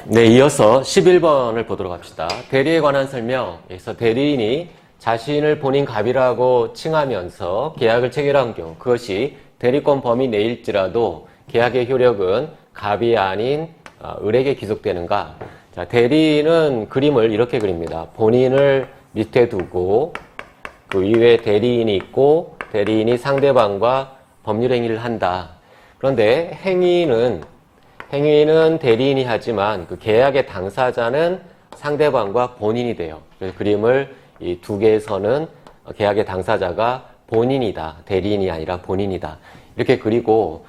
네, 이어서 11번을 보도록 합시다. 대리에 관한 설명. 여기서 대리인이 자신을 본인 갑이라고 칭하면서 계약을 체결한 경우 그것이 대리권 범위 내일지라도 계약의 효력은 갑이 아닌 을에게 귀속되는가. 자, 대리인은 그림을 이렇게 그립니다. 본인을 밑에 두고 그 위에 대리인이 있고 대리인이 상대방과 법률 행위를 한다. 그런데 행위는 대리인이 하지만 그 계약의 당사자는 상대방과 본인이 돼요. 그래서 그림을 이 두 개의 선은 계약의 당사자가 본인이다. 대리인이 아니라 본인이다. 이렇게 그리고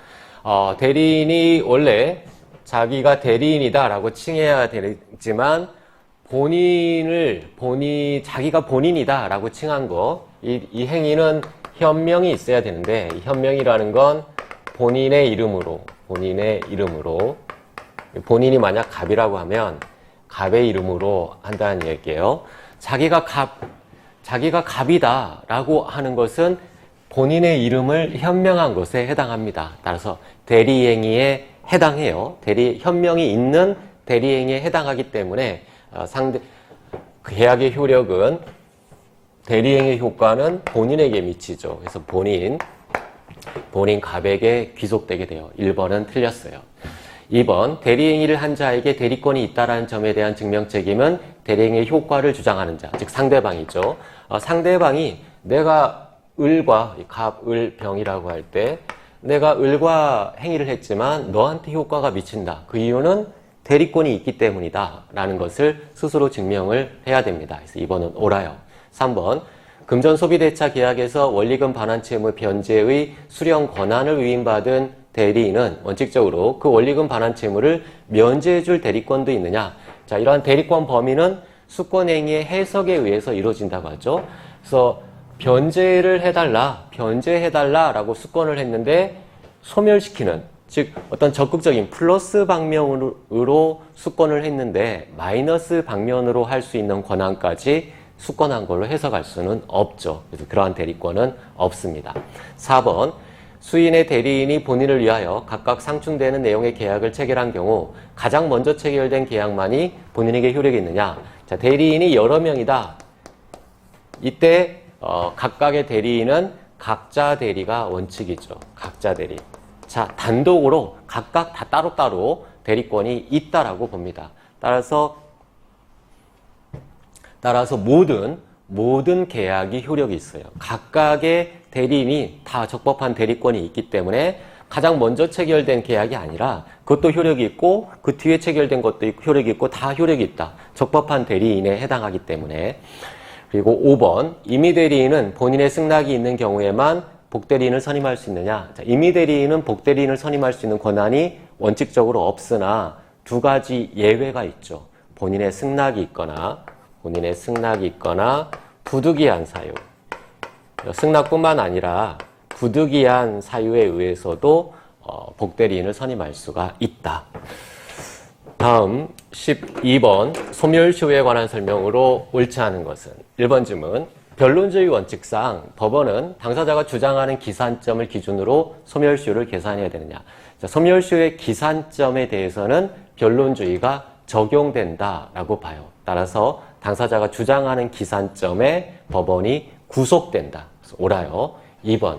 대리인이 원래 자기가 대리인이다 라고 칭해야 되지만 자기가 본인이다 라고 칭한 거, 이 행위는 현명이 있어야 되는데, 이 현명이라는 건 본인의 이름으로, 본인이 만약 갑이라고 하면 갑의 이름으로 한다는 얘기예요. 자기가 갑이다 라고 하는 것은 본인의 이름을 현명한 것에 해당합니다. 따라서 대리행위에 해당해요. 현명이 있는 대리행위에 해당하기 때문에 계약의 효력은 대리행위 효과는 본인에게 미치죠. 그래서 본인 갑에게 귀속되게 돼요. 1번은 틀렸어요. 2번, 대리행위를 한 자에게 대리권이 있다는 점에 대한 증명책임은 대리행위의 효과를 주장하는 자, 즉 상대방이죠. 상대방이 내가 을과 갑, 을, 병이라고 할 때 내가 을과 행위를 했지만 너한테 효과가 미친다. 그 이유는 대리권이 있기 때문이다 라는 것을 스스로 증명을 해야 됩니다. 그래서 2번은 옳아요. 3번, 금전소비대차 계약에서 원리금 반환 채무 변제의 수령 권한을 위임받은 대리인은 원칙적으로 그 원리금 반환 채무를 면제해줄 대리권도 있느냐. 자, 이러한 대리권 범위는 수권행위의 해석에 의해서 이루어진다고 하죠. 그래서 변제해달라라고 수권을 했는데 소멸시키는, 즉 어떤 적극적인 플러스 방면으로 수권을 했는데 마이너스 방면으로 할 수 있는 권한까지 수권한 걸로 해석할 수는 없죠. 그래서 그러한 대리권은 없습니다. 4번, 수인의 대리인이 본인을 위하여 각각 상충되는 내용의 계약을 체결한 경우 가장 먼저 체결된 계약만이 본인에게 효력이 있느냐. 자, 대리인이 여러 명이다. 이때 각각의 대리인은 각자 대리가 원칙이죠. 각자 대리. 자, 단독으로 각각 다 따로따로 대리권이 있다라고 봅니다. 따라서 모든 계약이 효력이 있어요. 각각의 대리인이 다 적법한 대리권이 있기 때문에 가장 먼저 체결된 계약이 아니라 그것도 효력이 있고 그 뒤에 체결된 것도 효력이 있고 다 효력이 있다. 적법한 대리인에 해당하기 때문에. 그리고 5번, 임의대리인은 본인의 승낙이 있는 경우에만 복대리인을 선임할 수 있느냐. 자, 임의대리인은 복대리인을 선임할 수 있는 권한이 원칙적으로 없으나 두 가지 예외가 있죠. 본인의 승낙이 있거나 부득이한 사유. 승낙뿐만 아니라 부득이한 사유에 의해서도 복대리인을 선임할 수가 있다. 다음 12번, 소멸시효에 관한 설명으로 옳지 않은 것은 1번 질문, 변론주의 원칙상 법원은 당사자가 주장하는 기산점을 기준으로 소멸시효를 계산해야 되느냐. 자, 소멸시효의 기산점에 대해서는 변론주의가 적용된다라고 봐요. 따라서 당사자가 주장하는 기산점에 법원이 구속된다. 그래서 옳아요. 2번,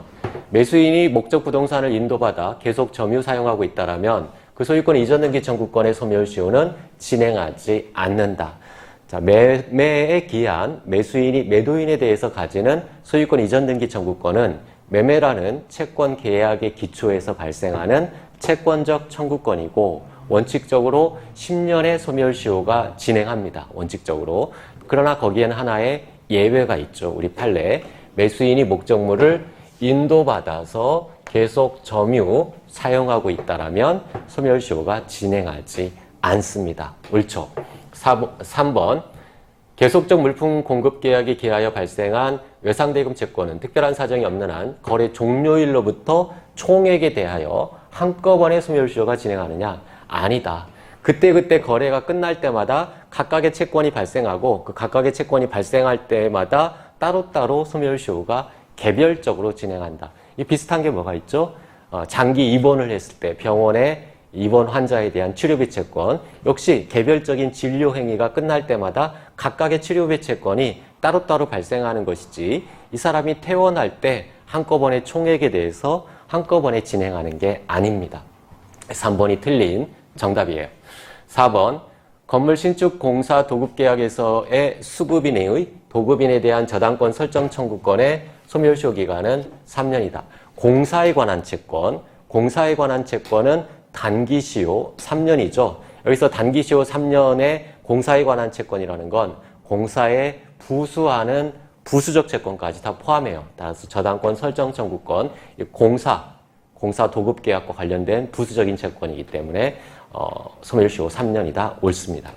매수인이 목적 부동산을 인도받아 계속 점유 사용하고 있다라면 그 소유권 이전 등기 청구권의 소멸시효는 진행하지 않는다. 자, 매매에 기한 매수인이 매도인에 대해서 가지는 소유권 이전 등기 청구권은 매매라는 채권 계약의 기초에서 발생하는 채권적 청구권이고 원칙적으로 10년의 소멸시효가 진행합니다. 원칙적으로. 그러나 거기에는 하나의 예외가 있죠. 우리 판례. 매수인이 목적물을 인도받아서 계속 점유, 사용하고 있다라면 소멸시효가 진행하지 않습니다. 옳죠. 3번. 계속적 물품 공급 계약에 기하여 발생한 외상대금 채권은 특별한 사정이 없는 한 거래 종료일로부터 총액에 대하여 한꺼번에 소멸시효가 진행하느냐? 아니다. 그때 거래가 끝날 때마다 각각의 채권이 발생하고 그 각각의 채권이 발생할 때마다 따로따로 소멸시효가 개별적으로 진행한다. 이 비슷한 게 뭐가 있죠? 장기 입원을 했을 때 병원에 입원 환자에 대한 치료비 채권, 역시 개별적인 진료 행위가 끝날 때마다 각각의 치료비 채권이 따로따로 발생하는 것이지 이 사람이 퇴원할 때 한꺼번에 총액에 대해서 한꺼번에 진행하는 게 아닙니다. 3번이 틀린 정답이에요. 4번 건물 신축 공사 도급계약에서의 수급인의 도급인에 대한 저당권 설정 청구권의 소멸시효 기간은 3년이다. 공사에 관한 채권, 공사에 관한 채권은 단기시효 3년이죠. 여기서 단기시효 3년의 공사에 관한 채권이라는 건 공사에 부수하는 부수적 채권까지 다 포함해요. 따라서 저당권 설정 청구권, 공사 도급계약과 관련된 부수적인 채권이기 때문에 소멸시효 3년이다. 옳습니다.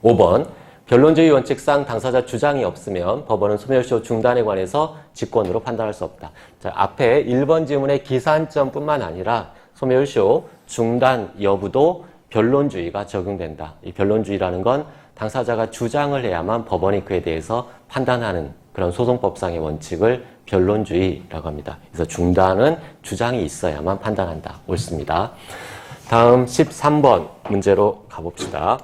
5번 변론주의 원칙상 당사자 주장이 없으면 법원은 소멸시효 중단에 관해서 직권으로 판단할 수 없다. 자, 앞에 1번 지문의 기산점뿐만 아니라 소멸시효 중단 여부도 변론주의가 적용된다. 이 변론주의라는 건 당사자가 주장을 해야만 법원이 그에 대해서 판단하는 그런 소송법상의 원칙을 변론주의라고 합니다. 그래서 중단은 주장이 있어야만 판단한다. 옳습니다. 다음 13번 문제로 가봅시다.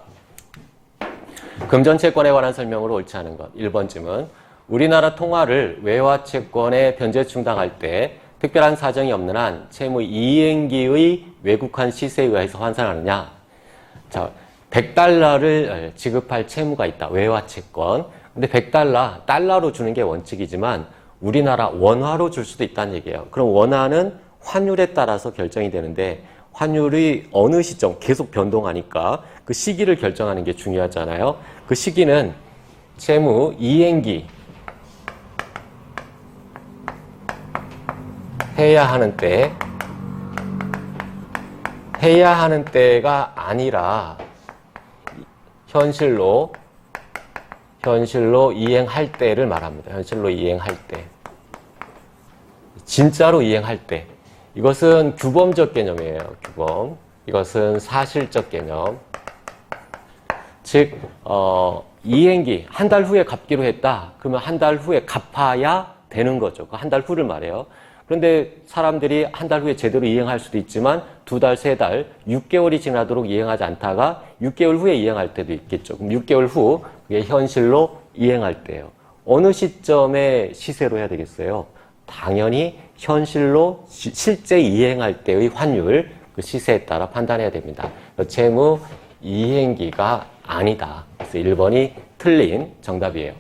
금전채권에 관한 설명으로 옳지 않은 것. 1번 질문. 우리나라 통화를 외화채권에 변제 충당할 때 특별한 사정이 없는 한 채무 이행기의 외국한 시세에 의해서 환산하느냐. 자, 100달러를 지급할 채무가 있다. 외화채권. 근데 100달러, 달러로 주는 게 원칙이지만 우리나라 원화로 줄 수도 있다는 얘기예요. 그럼 원화는 환율에 따라서 결정이 되는데 환율이 어느 시점 계속 변동하니까 그 시기를 결정하는 게 중요하잖아요. 그 시기는 채무 이행기 해야 하는 때가 아니라 현실로 이행할 때를 말합니다. 현실로 이행할 때. 진짜로 이행할 때. 이것은 규범적 개념이에요. 규범. 이것은 사실적 개념. 즉 이행기 한 달 후에 갚기로 했다. 그러면 한 달 후에 갚아야 되는 거죠. 그 한 달 후를 말해요. 그런데 사람들이 한 달 후에 제대로 이행할 수도 있지만 2달, 3달, 6개월이 지나도록 이행하지 않다가 6개월 후에 이행할 때도 있겠죠. 그럼 6개월 후 그게 현실로 이행할 때예요. 어느 시점에 시세로 해야 되겠어요? 당연히 현실로 실제 이행할 때의 환율, 그 시세에 따라 판단해야 됩니다. 채무 이행기가 아니다. 그래서 1번이 틀린 정답이에요.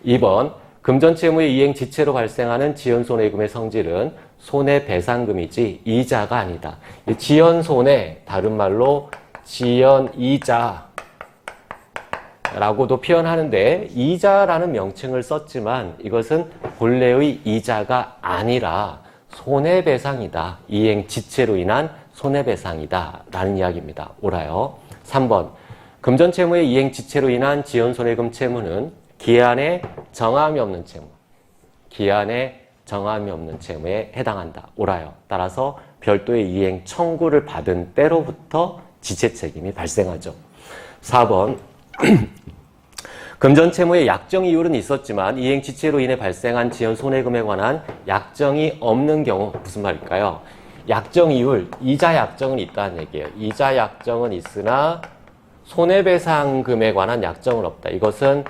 2번 금전채무의 이행 지체로 발생하는 지연손해금의 성질은 손해배상금이지 이자가 아니다. 지연손해, 다른 말로 지연이자 라고도 표현하는데 이자라는 명칭을 썼지만 이것은 본래의 이자가 아니라 손해배상이다. 이행 지체로 인한 손해배상이다. 라는 이야기입니다. 옳아요. 3번 금전채무의 이행 지체로 인한 지연손해금 채무는 기한에 정함이 없는 채무에 해당한다. 옳아요. 따라서 별도의 이행 청구를 받은 때로부터 지체 책임이 발생하죠. 4번 금전채무의 약정 이율은 있었지만 이행 지체로 인해 발생한 지연 손해금에 관한 약정이 없는 경우 무슨 말일까요? 약정 이율, 이자 약정은 있다는 얘기예요. 이자 약정은 있으나 손해배상금에 관한 약정은 없다. 이것은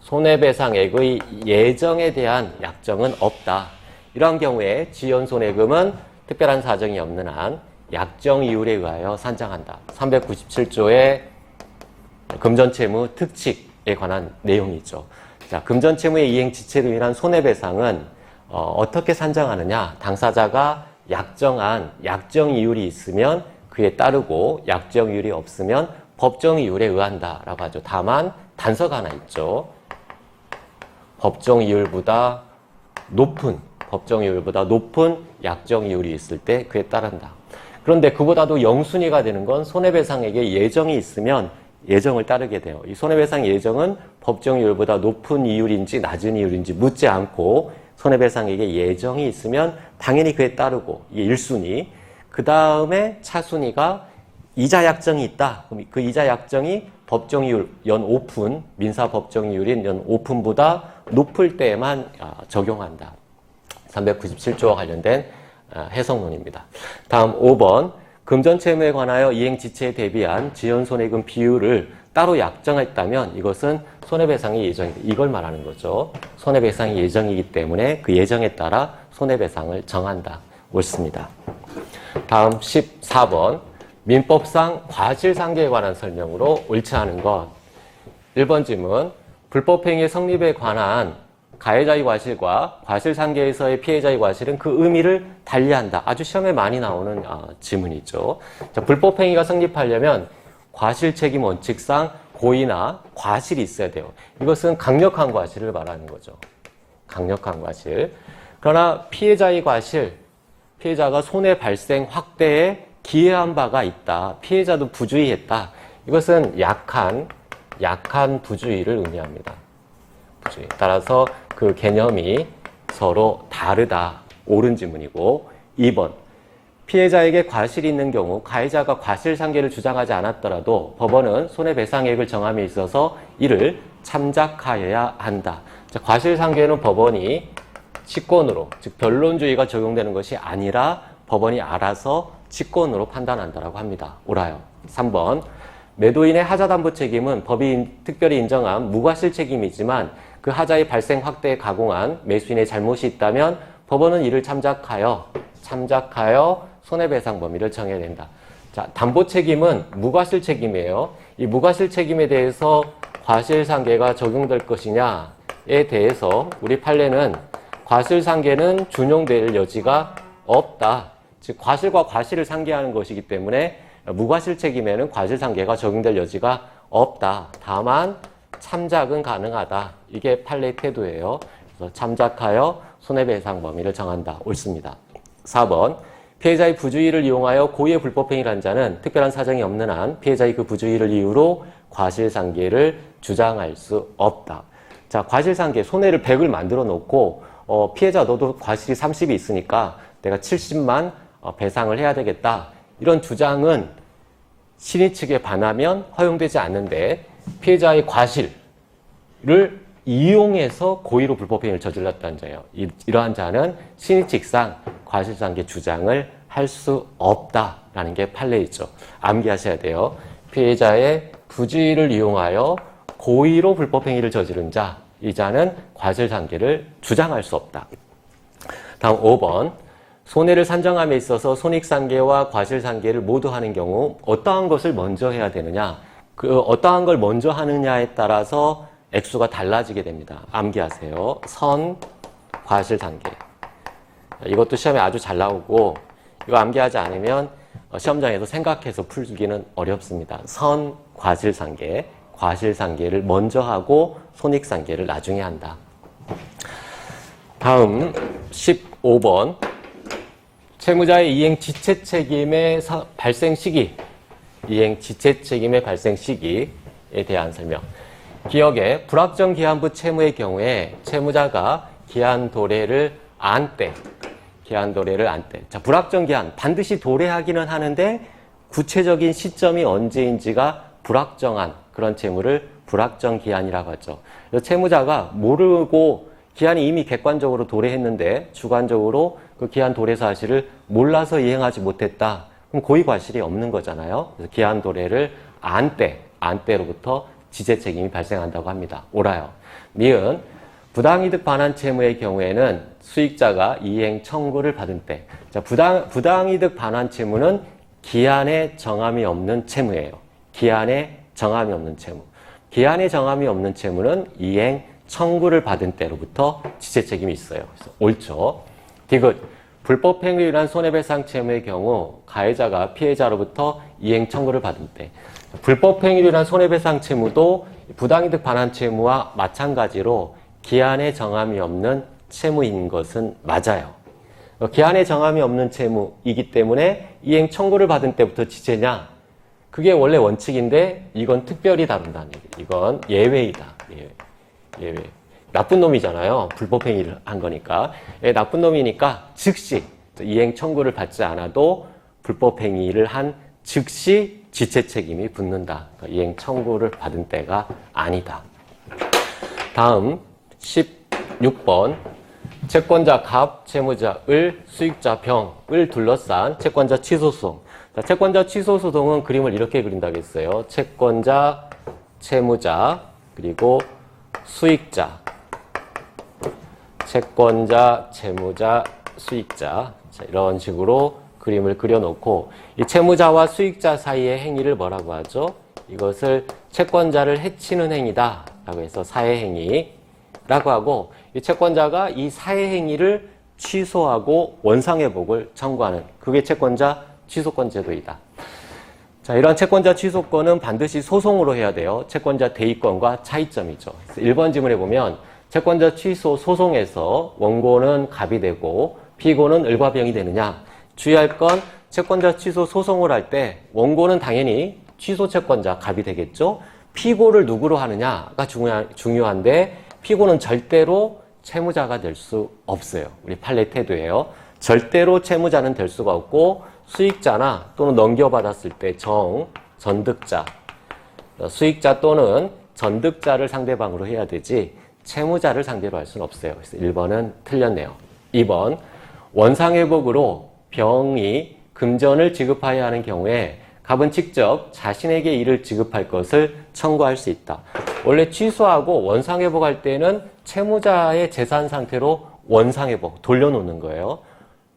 손해배상액의 예정에 대한 약정은 없다. 이러한 경우에 지연손해금은 특별한 사정이 없는 한 약정 이율에 의하여 산정한다. 397조의 금전채무 특칙에 관한 내용이죠. 자, 금전채무의 이행 지체로 인한 손해배상은 어떻게 산정하느냐? 당사자가 약정한 약정 이율이 있으면 그에 따르고 약정 이율이 없으면 법정 이율에 의한다라고 하죠. 다만 단서가 하나 있죠. 법정 이율보다 높은 약정 이율이 있을 때 그에 따른다. 그런데 그보다도 영순위가 되는 건 손해배상액에 예정이 있으면 예정을 따르게 돼요. 이 손해배상 예정은 법정 이율보다 높은 이율인지 낮은 이율인지 묻지 않고 손해배상액에 예정이 있으면 당연히 그에 따르고 이게 1순위. 그 다음에 차순위가 이자 약정이 있다. 그럼 그 이자 약정이 법정 이율 연 5푼, 민사 법정 이율인 연 5푼보다 높을 때에만 적용한다. 397조와 관련된 해석론입니다. 다음 5번. 금전채무에 관하여 이행지체에 대비한 지연손해금 비율을 따로 약정했다면 이것은 손해배상의 예정이다. 이걸 말하는 거죠. 손해배상의 예정이기 때문에 그 예정에 따라 손해배상을 정한다. 옳습니다. 다음 14번. 민법상 과실상계에 관한 설명으로 옳지 않은 것. 1번 질문. 불법행위의 성립에 관한 가해자의 과실과 과실상계에서의 피해자의 과실은 그 의미를 달리한다. 아주 시험에 많이 나오는 지문이죠. 자, 불법행위가 성립하려면 과실책임 원칙상 고의나 과실이 있어야 돼요. 이것은 강력한 과실을 말하는 거죠. 강력한 과실. 그러나 피해자의 과실, 피해자가 손해 발생 확대에 기여한 바가 있다. 피해자도 부주의했다. 이것은 약한 부주의를 의미합니다. 부주의. 따라서 그 개념이 서로 다르다. 옳은 지문이고 2번. 피해자에게 과실이 있는 경우 가해자가 과실상계를 주장하지 않았더라도 법원은 손해배상액을 정함에 있어서 이를 참작하여야 한다. 자, 과실상계는 법원이 직권으로, 즉 변론주의가 적용되는 것이 아니라 법원이 알아서 직권으로 판단한다라고 합니다. 옳아요. 3번. 매도인의 하자담보 책임은 법이 특별히 인정한 무과실 책임이지만 그 하자의 발생 확대에 가공한 매수인의 잘못이 있다면 법원은 이를 참작하여 손해배상 범위를 정해야 된다. 자, 담보 책임은 무과실 책임이에요. 이 무과실 책임에 대해서 과실상계가 적용될 것이냐에 대해서 우리 판례는 과실상계는 준용될 여지가 없다. 즉 과실과 과실을 상계하는 것이기 때문에 무과실 책임에는 과실상계가 적용될 여지가 없다. 다만 참작은 가능하다. 이게 판례의 태도예요. 그래서 참작하여 손해배상 범위를 정한다. 옳습니다. 4번. 피해자의 부주의를 이용하여 고의의 불법행위를 한 자는 특별한 사정이 없는 한 피해자의 그 부주의를 이유로 과실상계를 주장할 수 없다. 자, 과실상계, 손해를 100을 만들어 놓고 피해자 너도 과실이 30이 있으니까 내가 70만 배상을 해야 되겠다. 이런 주장은 신의 측에 반하면 허용되지 않는데 피해자의 과실을 이용해서 고의로 불법행위를 저질렀다는 자예요. 이러한 자는 신의 측상 과실상계 주장을 할 수 없다라는 게 판례이죠. 암기하셔야 돼요. 피해자의 부주의를 이용하여 고의로 불법행위를 저지른 자, 이 자는 과실상계를 주장할 수 없다. 다음 5번. 손해를 산정함에 있어서 손익상계와 과실상계를 모두 하는 경우 어떠한 것을 먼저 해야 되느냐? 그 어떠한 걸 먼저 하느냐에 따라서 액수가 달라지게 됩니다. 암기하세요. 선, 과실상계. 이것도 시험에 아주 잘 나오고 이거 암기하지 않으면 시험장에서 생각해서 풀기는 어렵습니다. 선, 과실상계. 과실상계를 먼저 하고 손익상계를 나중에 한다. 다음 15번. 채무자의 이행 지체 책임의 발생 시기, 이행 지체 책임의 발생 시기에 대한 설명. 기억에 불확정 기한부 채무의 경우에 채무자가 기한 도래를 안 때, 자, 불확정 기한 반드시 도래하기는 하는데 구체적인 시점이 언제인지가 불확정한 그런 채무를 불확정 기한이라고 하죠. 채무자가 모르고 기한이 이미 객관적으로 도래했는데 주관적으로 그 기한 도래 사실을 몰라서 이행하지 못했다. 그럼 고의 과실이 없는 거잖아요. 그래서 기한 도래를 안 때로부터 지체 책임이 발생한다고 합니다. 옳아요. 니은 부당이득 반환 채무의 경우에는 수익자가 이행 청구를 받은 때. 자, 부당이득 반환 채무는 기한에 정함이 없는 채무예요. 기한에 정함이 없는 채무. 기한에 정함이 없는 채무는 이행 청구를 받은 때로부터 지체 책임이 있어요. 그래서 옳죠. 디귿. 불법행위로 인한 손해배상 채무의 경우 가해자가 피해자로부터 이행 청구를 받은 때. 불법행위로 인한 손해배상 채무도 부당이득 반환 채무와 마찬가지로 기한에 정함이 없는 채무인 것은 맞아요. 기한에 정함이 없는 채무이기 때문에 이행 청구를 받은 때부터 지체냐? 그게 원래 원칙인데 이건 특별히 다룬다는 얘기예요. 이건 예외이다. 예외. 나쁜 놈이잖아요. 불법행위를 한 거니까. 나쁜 놈이니까 즉시 이행 청구를 받지 않아도 불법행위를 한 즉시 지체 책임이 붙는다. 그러니까 이행 청구를 받은 때가 아니다. 다음 16번. 채권자 갑, 채무자 을, 수익자 병을 둘러싼 채권자 취소소송. 자, 채권자 취소소송은 그림을 이렇게 그린다고 했어요. 채권자, 채무자, 그리고 수익자. 채권자, 채무자, 수익자. 자, 이런 식으로 그림을 그려놓고 이 채무자와 수익자 사이의 행위를 뭐라고 하죠? 이것을 채권자를 해치는 행위다 라고 해서 사해행위라고 하고 이 채권자가 이 사해행위를 취소하고 원상회복을 청구하는 그게 채권자 취소권 제도이다. 자, 이런 채권자 취소권은 반드시 소송으로 해야 돼요. 채권자 대의권과 차이점이죠. 그래서 1번 지문에 보면 채권자 취소 소송에서 원고는 갑이 되고 피고는 을과 병이 되느냐. 주의할 건 채권자 취소 소송을 할 때 원고는 당연히 취소 채권자 갑이 되겠죠. 피고를 누구로 하느냐가 중요한데 피고는 절대로 채무자가 될 수 없어요. 우리 판례 태도예요. 절대로 채무자는 될 수가 없고 수익자나 또는 넘겨받았을 때 전득자, 수익자 또는 전득자를 상대방으로 해야 되지 채무자를 상대로 할 수는 없어요. 그래서 1번은 틀렸네요. 2번 원상회복으로 병이 금전을 지급해야 하는 경우에 갑은 직접 자신에게 이를 지급할 것을 청구할 수 있다. 원래 취소하고 원상회복할 때는 채무자의 재산 상태로 원상회복, 돌려놓는 거예요.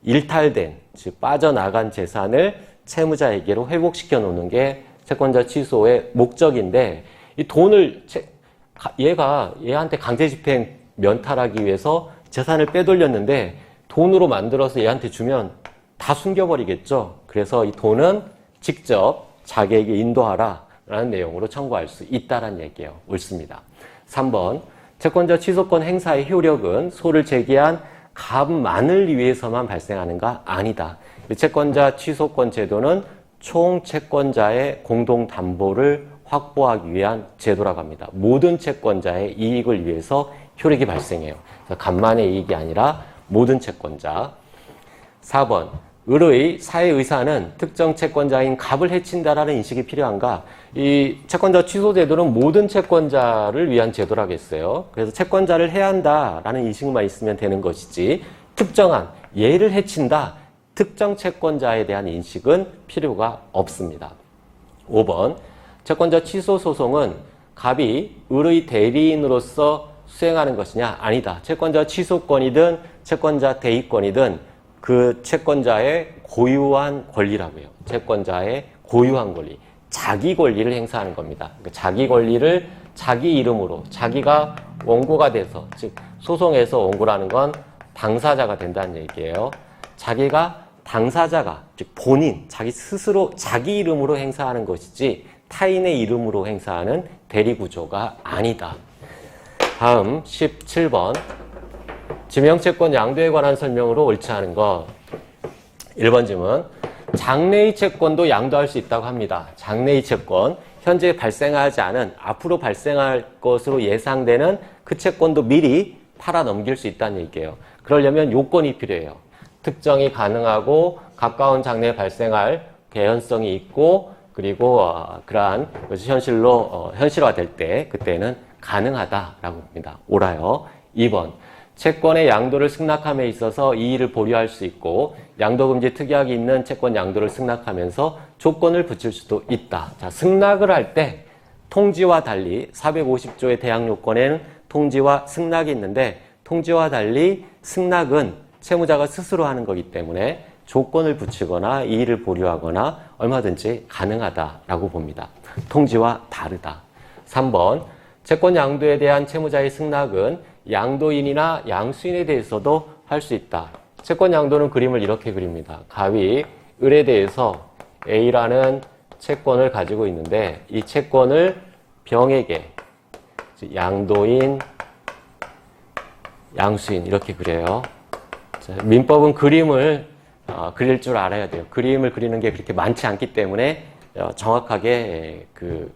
일탈된, 즉 빠져나간 재산을 채무자에게로 회복시켜 놓는 게 채권자 취소의 목적인데 이 돈을 얘한테 강제집행 면탈하기 위해서 재산을 빼돌렸는데 돈으로 만들어서 얘한테 주면 다 숨겨버리겠죠. 그래서 이 돈은 직접 자기에게 인도하라 라는 내용으로 청구할 수 있다는 얘기예요. 옳습니다. 3번 채권자 취소권 행사의 효력은 소를 제기한 갑만을 위해서만 발생하는가? 아니다. 채권자 취소권 제도는 총 채권자의 공동 담보를 확보하기 위한 제도라고 합니다. 모든 채권자의 이익을 위해서 효력이 발생해요. 갑만의 이익이 아니라 모든 채권자. 4번 을의 사회의사는 특정 채권자인 갑을 해친다라는 인식이 필요한가? 이 채권자 취소 제도는 모든 채권자를 위한 제도라고 했어요. 그래서 채권자를 해야 한다라는 인식만 있으면 되는 것이지 특정한 얘를 해친다, 특정 채권자에 대한 인식은 필요가 없습니다. 5번 채권자 취소 소송은 갑이 을의 대리인으로서 수행하는 것이냐? 아니다. 채권자 취소권이든 채권자 대의권이든 그 채권자의 고유한 권리라고 해요. 채권자의 고유한 권리. 자기 권리를 행사하는 겁니다. 자기 권리를 자기 이름으로, 자기가 원고가 돼서, 즉, 소송에서 원고라는 건 당사자가 된다는 얘기예요. 자기가 당사자가, 즉, 본인, 자기 스스로, 자기 이름으로 행사하는 것이지, 타인의 이름으로 행사하는 대리구조가 아니다. 다음 17번. 지명채권 양도에 관한 설명으로 옳지 않은 것. 1번 질문. 장래의 채권도 양도할 수 있다고 합니다. 장래의 채권, 현재 발생하지 않은 앞으로 발생할 것으로 예상되는 그 채권도 미리 팔아 넘길 수 있다는 얘기예요. 그러려면 요건이 필요해요. 특정이 가능하고 가까운 장래에 발생할 개연성이 있고 그리고 그러한 것이 현실화될 때 그때는 가능하다라고 봅니다. 옳아요. 2번. 채권의 양도를 승낙함에 있어서 이의를 보류할 수 있고 양도금지 특약이 있는 채권 양도를 승낙하면서 조건을 붙일 수도 있다. 자, 승낙을 할 때 통지와 달리 450조의 대항요건에는 통지와 승낙이 있는데 통지와 달리 승낙은 채무자가 스스로 하는 거기 때문에 조건을 붙이거나 이의를 보류하거나 얼마든지 가능하다라고 봅니다. 통지와 다르다. 3번 채권 양도에 대한 채무자의 승낙은 양도인이나 양수인에 대해서도 할 수 있다. 채권 양도는 그림을 이렇게 그립니다. 갑이 을에 대해서 A라는 채권을 가지고 있는데 이 채권을 병에게 양도인, 양수인 이렇게 그려요. 자, 민법은 그림을 그릴 줄 알아야 돼요. 그림을 그리는 게 그렇게 많지 않기 때문에 정확하게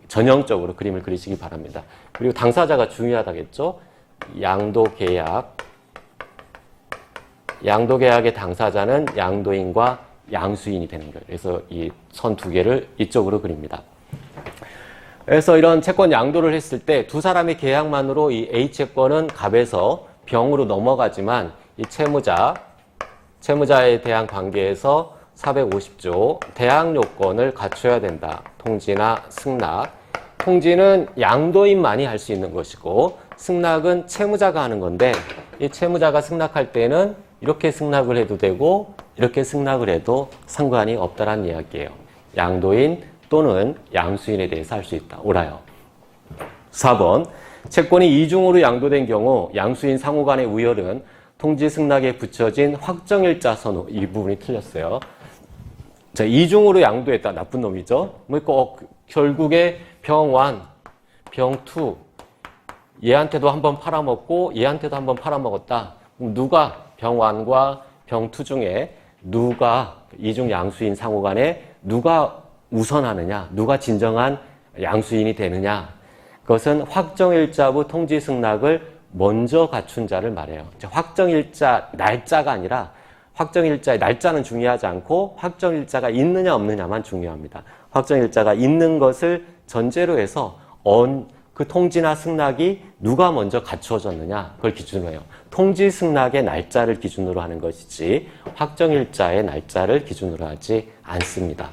전형적으로 그림을 그리시기 바랍니다. 그리고 당사자가 중요하다겠죠. 양도계약의 당사자는 양도인과 양수인이 되는 거예요. 그래서 이 선 두 개를 이쪽으로 그립니다. 그래서 이런 채권 양도를 했을 때 두 사람의 계약만으로 이 A 채권은 갑에서 병으로 넘어가지만 이 채무자에 대한 관계에서 450조 대항 요건을 갖춰야 된다. 통지나 승낙. 통지는 양도인만이 할 수 있는 것이고 승낙은 채무자가 하는 건데 이 채무자가 승낙할 때는 이렇게 승낙을 해도 되고 이렇게 승낙을 해도 상관이 없다라는 이야기예요. 양도인 또는 양수인에 대해서 할 수 있다. 옳아요. 4번 채권이 이중으로 양도된 경우 양수인 상호 간의 우열은 통지 승낙에 붙여진 확정일자 선호. 이 부분이 틀렸어요. 자, 이중으로 양도했다. 나쁜 놈이죠. 결국에 병1, 병2 얘한테도 한번 팔아먹고 얘한테도 한번 팔아먹었다. 그럼 누가 병1과 병2 중에 누가 이중 양수인 상호 간에 누가 우선하느냐, 누가 진정한 양수인이 되느냐. 그것은 확정일자부 통지 승낙을 먼저 갖춘 자를 말해요. 확정일자 날짜가 아니라 확정일자의 날짜는 중요하지 않고 확정일자가 있느냐 없느냐만 중요합니다. 확정일자가 있는 것을 전제로 해서 그 통지나 승낙이 누가 먼저 갖추어졌느냐 그걸 기준으로 해요. 통지 승낙의 날짜를 기준으로 하는 것이지 확정일자의 날짜를 기준으로 하지 않습니다.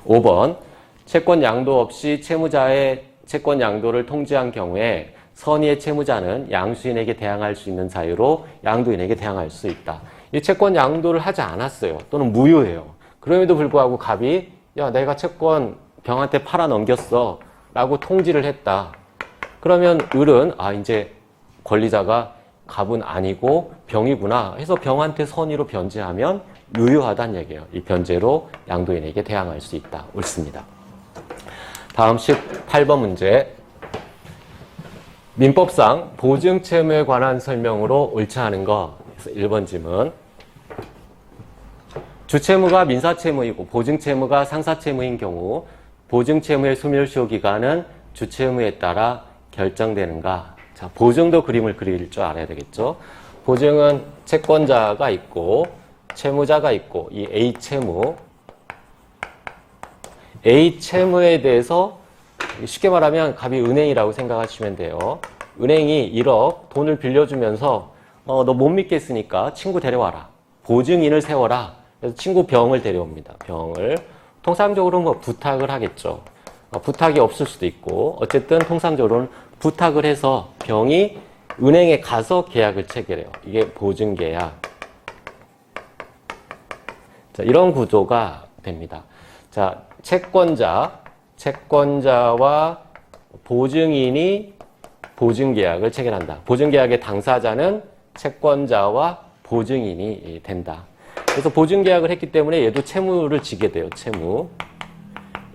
5번 채권 양도 없이 채무자의 채권 양도를 통지한 경우에 선의의 채무자는 양수인에게 대항할 수 있는 사유로 양도인에게 대항할 수 있다. 이 채권 양도를 하지 않았어요. 또는 무효해요. 그럼에도 불구하고 갑이 야 내가 채권 병한테 팔아 넘겼어 라고 통지를 했다. 그러면 을은 이제 권리자가 갑은 아니고 병이구나 해서 병한테 선의로 변제하면 유효하다는 얘기예요. 이 변제로 양도인에게 대항할 수 있다. 옳습니다. 다음 18번 문제. 민법상 보증채무에 관한 설명으로 옳지 않은 거. 1번 질문. 주채무가 민사채무이고 보증채무가 상사채무인 경우 보증채무의 소멸시효 기간은 주채무에 따라 결정되는가? 자, 보증도 그림을 그릴 줄 알아야 되겠죠. 보증은 채권자가 있고 채무자가 있고 이 A채무에 대해서 쉽게 말하면 갑이 은행이라고 생각하시면 돼요. 은행이 1억 돈을 빌려주면서 너 못 믿겠으니까 친구 데려와라. 보증인을 세워라. 그래서 친구 병을 데려옵니다. 병을. 통상적으로 부탁을 하겠죠. 부탁이 없을 수도 있고 어쨌든 통상적으로는 부탁을 해서 병이 은행에 가서 계약을 체결해요. 이게 보증계약. 자, 이런 구조가 됩니다. 자, 채권자와 보증인이 보증계약을 체결한다. 보증계약의 당사자는 채권자와 보증인이 된다. 그래서 보증계약을 했기 때문에 얘도 채무를 지게 돼요. 채무.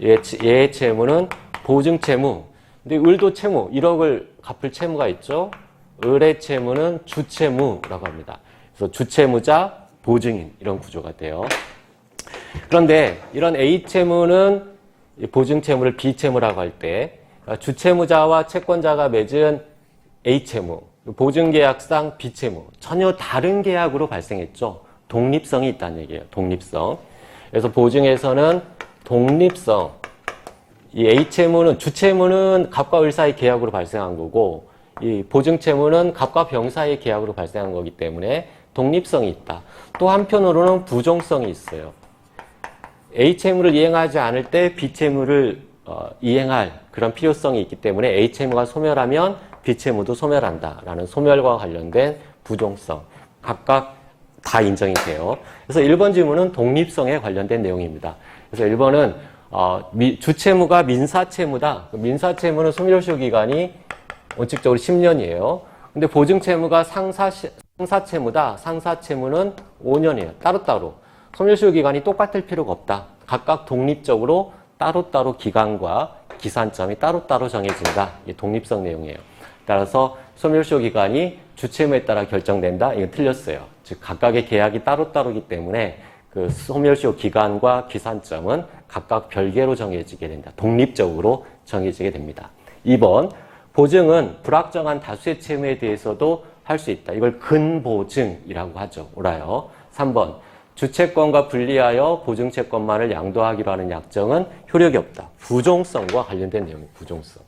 얘의 채무는 보증채무. 근데 을도 채무, 1억을 갚을 채무가 있죠. 을의 채무는 주채무라고 합니다. 그래서 주채무자, 보증인 이런 구조가 돼요. 그런데 이런 A채무는 보증채무를 B채무라고 할 때 주채무자와 채권자가 맺은 A채무, 보증계약상 B채무 전혀 다른 계약으로 발생했죠. 독립성이 있다는 얘기예요. 독립성. 그래서 보증에서는 독립성. 이 A채무는 주채무는 갑과 을 사이 계약으로 발생한 거고 이 보증채무는 갑과 병 사이 계약으로 발생한 거기 때문에 독립성이 있다. 또 한편으로는 부종성이 있어요. A채무를 이행하지 않을 때 B채무를 이행할 그런 필요성이 있기 때문에 A채무가 소멸하면 B채무도 소멸한다라는 소멸과 관련된 부종성. 각각 다 인정이 돼요. 그래서 1번 질문은 독립성에 관련된 내용입니다. 그래서 1번은 주채무가 민사채무다. 민사채무는 소멸시효 기간이 원칙적으로 10년이에요. 근데 보증채무가 상사채무다. 상사채무는 5년이에요. 따로따로. 소멸시효 기간이 똑같을 필요가 없다. 각각 독립적으로 따로따로 기간과 기산점이 따로따로 정해진다. 이게 독립성 내용이에요. 따라서 소멸시효 기간이 주채무에 따라 결정된다. 이건 틀렸어요. 즉 각각의 계약이 따로따로이기 때문에 그 소멸시효 기간과 기산점은 각각 별개로 정해지게 된다. 독립적으로 정해지게 됩니다. 2번, 보증은 불확정한 다수의 채무에 대해서도 할 수 있다. 이걸 근보증이라고 하죠. 옳아요. 3번, 주채권과 분리하여 보증채권만을 양도하기로 하는 약정은 효력이 없다. 부종성과 관련된 내용이에요. 부종성.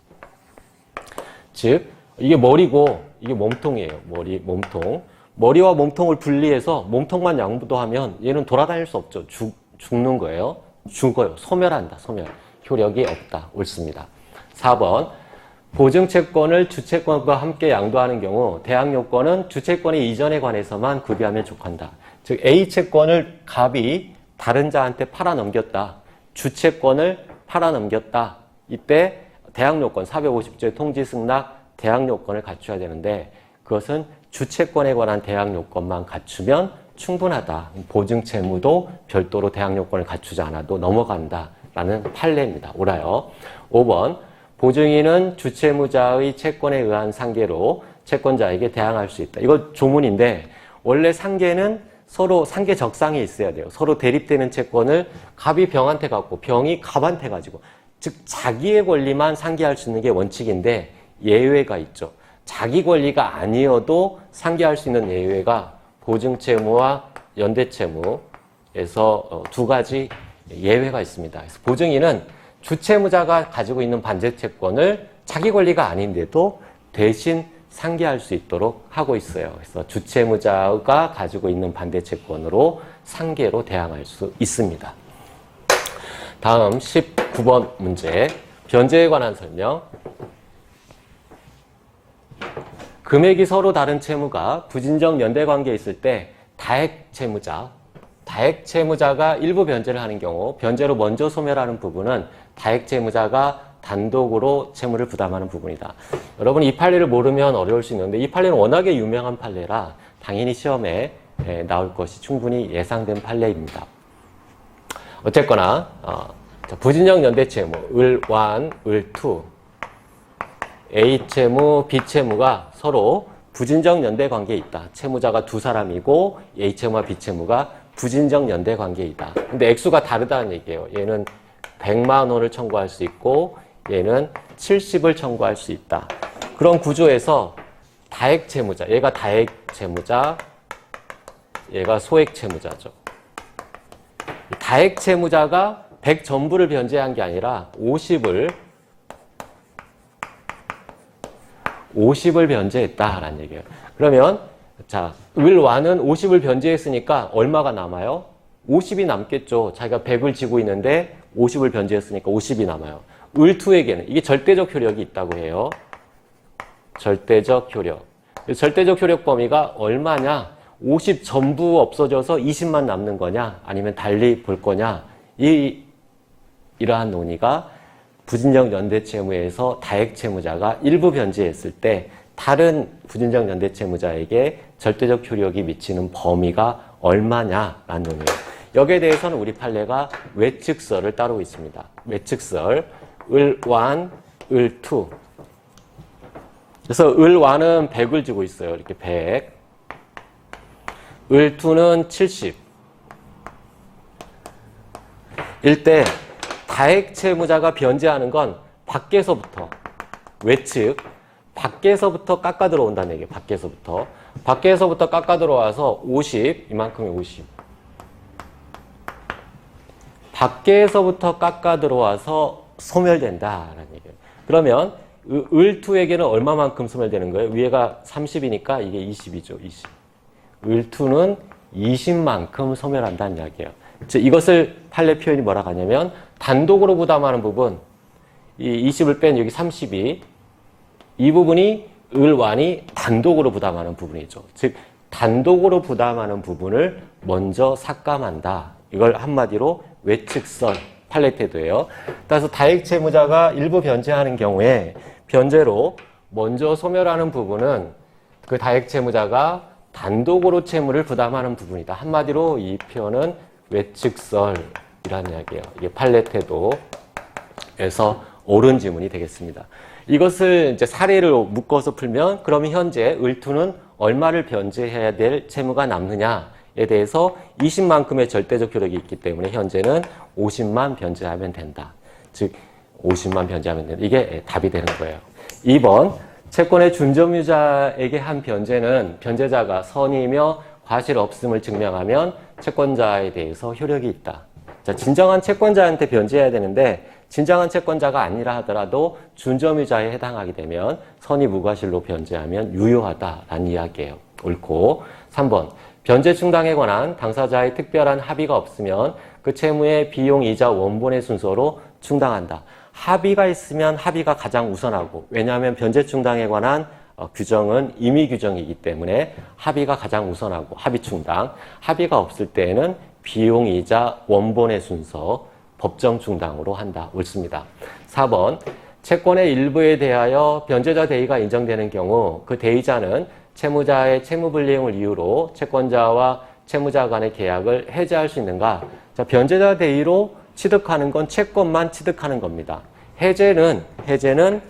즉 이게 머리고 이게 몸통이에요. 머리, 몸통. 머리와 몸통을 분리해서 몸통만 양도하면 얘는 돌아다닐 수 없죠. 죽는 거예요. 죽어요. 소멸한다. 소멸. 효력이 없다. 옳습니다. 4번. 보증채권을 주채권과 함께 양도하는 경우 대항요건은 주채권의 이전에 관해서만 구비하면 족한다. 즉 A채권을 갑이 다른 자한테 팔아넘겼다. 주채권을 팔아넘겼다. 이때 대항요건 450조의 통지승낙 대항요건을 갖춰야 되는데 그것은 주채권에 관한 대항요건만 갖추면 충분하다. 보증채무도 별도로 대항요건을 갖추지 않아도 넘어간다라는 판례입니다. 옳아요. 5번. 보증인은 주채무자의 채권에 의한 상계로 채권자에게 대항할 수 있다. 이거 조문인데 원래 상계는 서로 상계 적상이 있어야 돼요. 서로 대립되는 채권을 갑이 병한테 갖고 병이 갑한테 가지고 즉 자기의 권리만 상계할 수 있는 게 원칙인데 예외가 있죠. 자기 권리가 아니어도 상계할 수 있는 예외가 보증채무와 연대채무에서 두 가지 예외가 있습니다. 그래서 보증인은 주채무자가 가지고 있는 반대채권을 자기 권리가 아닌데도 대신 상계할 수 있도록 하고 있어요. 그래서 주채무자가 가지고 있는 반대채권으로 상계로 대항할 수 있습니다. 다음 19번 문제. 변제에 관한 설명. 금액이 서로 다른 채무가 부진적 연대관계에 있을 때 다액채무자가 일부 변제를 하는 경우 변제로 먼저 소멸하는 부분은 다액채무자가 단독으로 채무를 부담하는 부분이다. 여러분 이 판례를 모르면 어려울 수 있는데 이 판례는 워낙에 유명한 판례라 당연히 시험에 나올 것이 충분히 예상된 판례입니다. 어쨌거나 부진적 연대채무, 을1, 을2 A채무, B채무가 서로 부진적 연대 관계에 있다. 채무자가 두 사람이고 A채무와 B채무가 부진적 연대 관계이다. 근데 액수가 다르다는 얘기예요. 얘는 100만 원을 청구할 수 있고 얘는 70을 청구할 수 있다. 그런 구조에서 다액채무자, 얘가 다액채무자, 얘가 소액채무자죠. 다액채무자가 100 전부를 변제한 게 아니라 50을 변제했다라는 얘기예요. 그러면 자, 을와는 50을 변제했으니까 얼마가 남아요? 50이 남겠죠. 자기가 100을 지고 있는데 50을 변제했으니까 50이 남아요. 을투에게는 이게 절대적 효력이 있다고 해요. 절대적 효력. 절대적 효력 범위가 얼마냐? 50 전부 없어져서 20만 남는 거냐? 아니면 달리 볼 거냐? 이러한 논의가 부진적 연대채무에서 다액채무자가 일부 변제했을 때 다른 부진적 연대채무자에게 절대적 효력이 미치는 범위가 얼마냐라는 논의예요. 여기에 대해서는 우리 판례가 외측설을 따르고 있습니다. 외측설, 을완, 을투. 그래서 을완은 100을 지고 있어요. 이렇게 100. 을투는 70. 일때 다액채무자가 변제하는 건 밖에서부터 외측 밖에서부터 깎아 들어온다는 얘기예요. 밖에서부터 깎아 들어와서 50 이만큼이 50 밖에서부터 깎아 들어와서 소멸된다라는 얘기예요. 그러면 을투에게는 얼마만큼 소멸되는 거예요? 위에가 30이니까 이게 20이죠. 20. 을투는 20만큼 소멸한다는 이야기예요. 즉 이것을 판례 표현이 뭐라고 하냐면 단독으로 부담하는 부분, 이 20을 뺀 여기 32, 이 부분이 을완이 단독으로 부담하는 부분이죠. 즉 단독으로 부담하는 부분을 먼저 삭감한다. 이걸 한마디로 외측설 판례 태도예요. 따라서 다액채무자가 일부 변제하는 경우에 변제로 먼저 소멸하는 부분은 그 다액채무자가 단독으로 채무를 부담하는 부분이다. 한마디로 이 표현은 외측설이라는 이야기예요. 이게 판례 태도에서 옳은 지문이 되겠습니다. 이것을 이제 사례를 묶어서 풀면 그러면 현재 을투는 얼마를 변제해야 될 채무가 남느냐에 대해서 20만큼의 절대적 효력이 있기 때문에 현재는 50만 변제하면 된다. 즉 50만 변제하면 된다. 이게 답이 되는 거예요. 2번 채권의 준점유자에게 한 변제는 변제자가 선의며 과실 없음을 증명하면 채권자에 대해서 효력이 있다. 자, 진정한 채권자한테 변제해야 되는데 진정한 채권자가 아니라 하더라도 준점유자에 해당하게 되면 선의 무과실로 변제하면 유효하다라는 이야기예요. 옳고. 3번 변제 충당에 관한 당사자의 특별한 합의가 없으면 그 채무의 비용, 이자, 원본의 순서로 충당한다. 합의가 있으면 합의가 가장 우선하고, 왜냐하면 변제 충당에 관한 규정은 임의 규정이기 때문에 합의가 가장 우선하고, 합의 충당. 합의가 없을 때에는 비용, 이자, 원본의 순서, 법정 충당으로 한다. 옳습니다. 4번 채권의 일부에 대하여 변제자 대의가 인정되는 경우 그 대의자는 채무자의 채무불이행을 이유로 채권자와 채무자 간의 계약을 해지할 수 있는가? 자, 변제자 대의로 취득하는 건 채권만 취득하는 겁니다. 해제는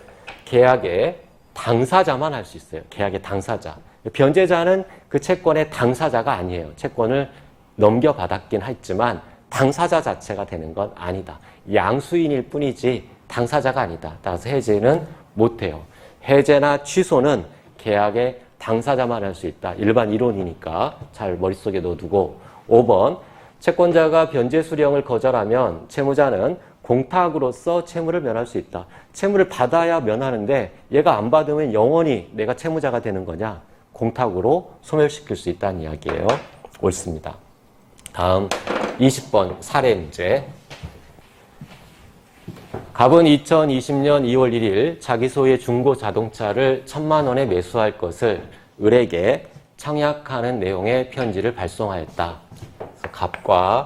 계약의 당사자만 할 수 있어요. 계약의 당사자. 변제자는 그 채권의 당사자가 아니에요. 채권을 넘겨받았긴 했지만 당사자 자체가 되는 건 아니다. 양수인일 뿐이지 당사자가 아니다. 따라서 해제는 못해요. 해제나 취소는 계약의 당사자만 할 수 있다. 일반 이론이니까 잘 머릿속에 넣어두고. 5번 채권자가 변제 수령을 거절하면 채무자는 공탁으로서 채무를 면할 수 있다. 채무를 받아야 면하는데 얘가 안 받으면 영원히 내가 채무자가 되는 거냐? 공탁으로 소멸시킬 수 있다는 이야기예요. 옳습니다. 다음 20번 사례 문제. 갑은 2020년 2월 1일 자기 소유의 중고 자동차를 1,000만 원에 매수할 것을 을에게 청약하는 내용의 편지를 발송하였다. 그래서 갑과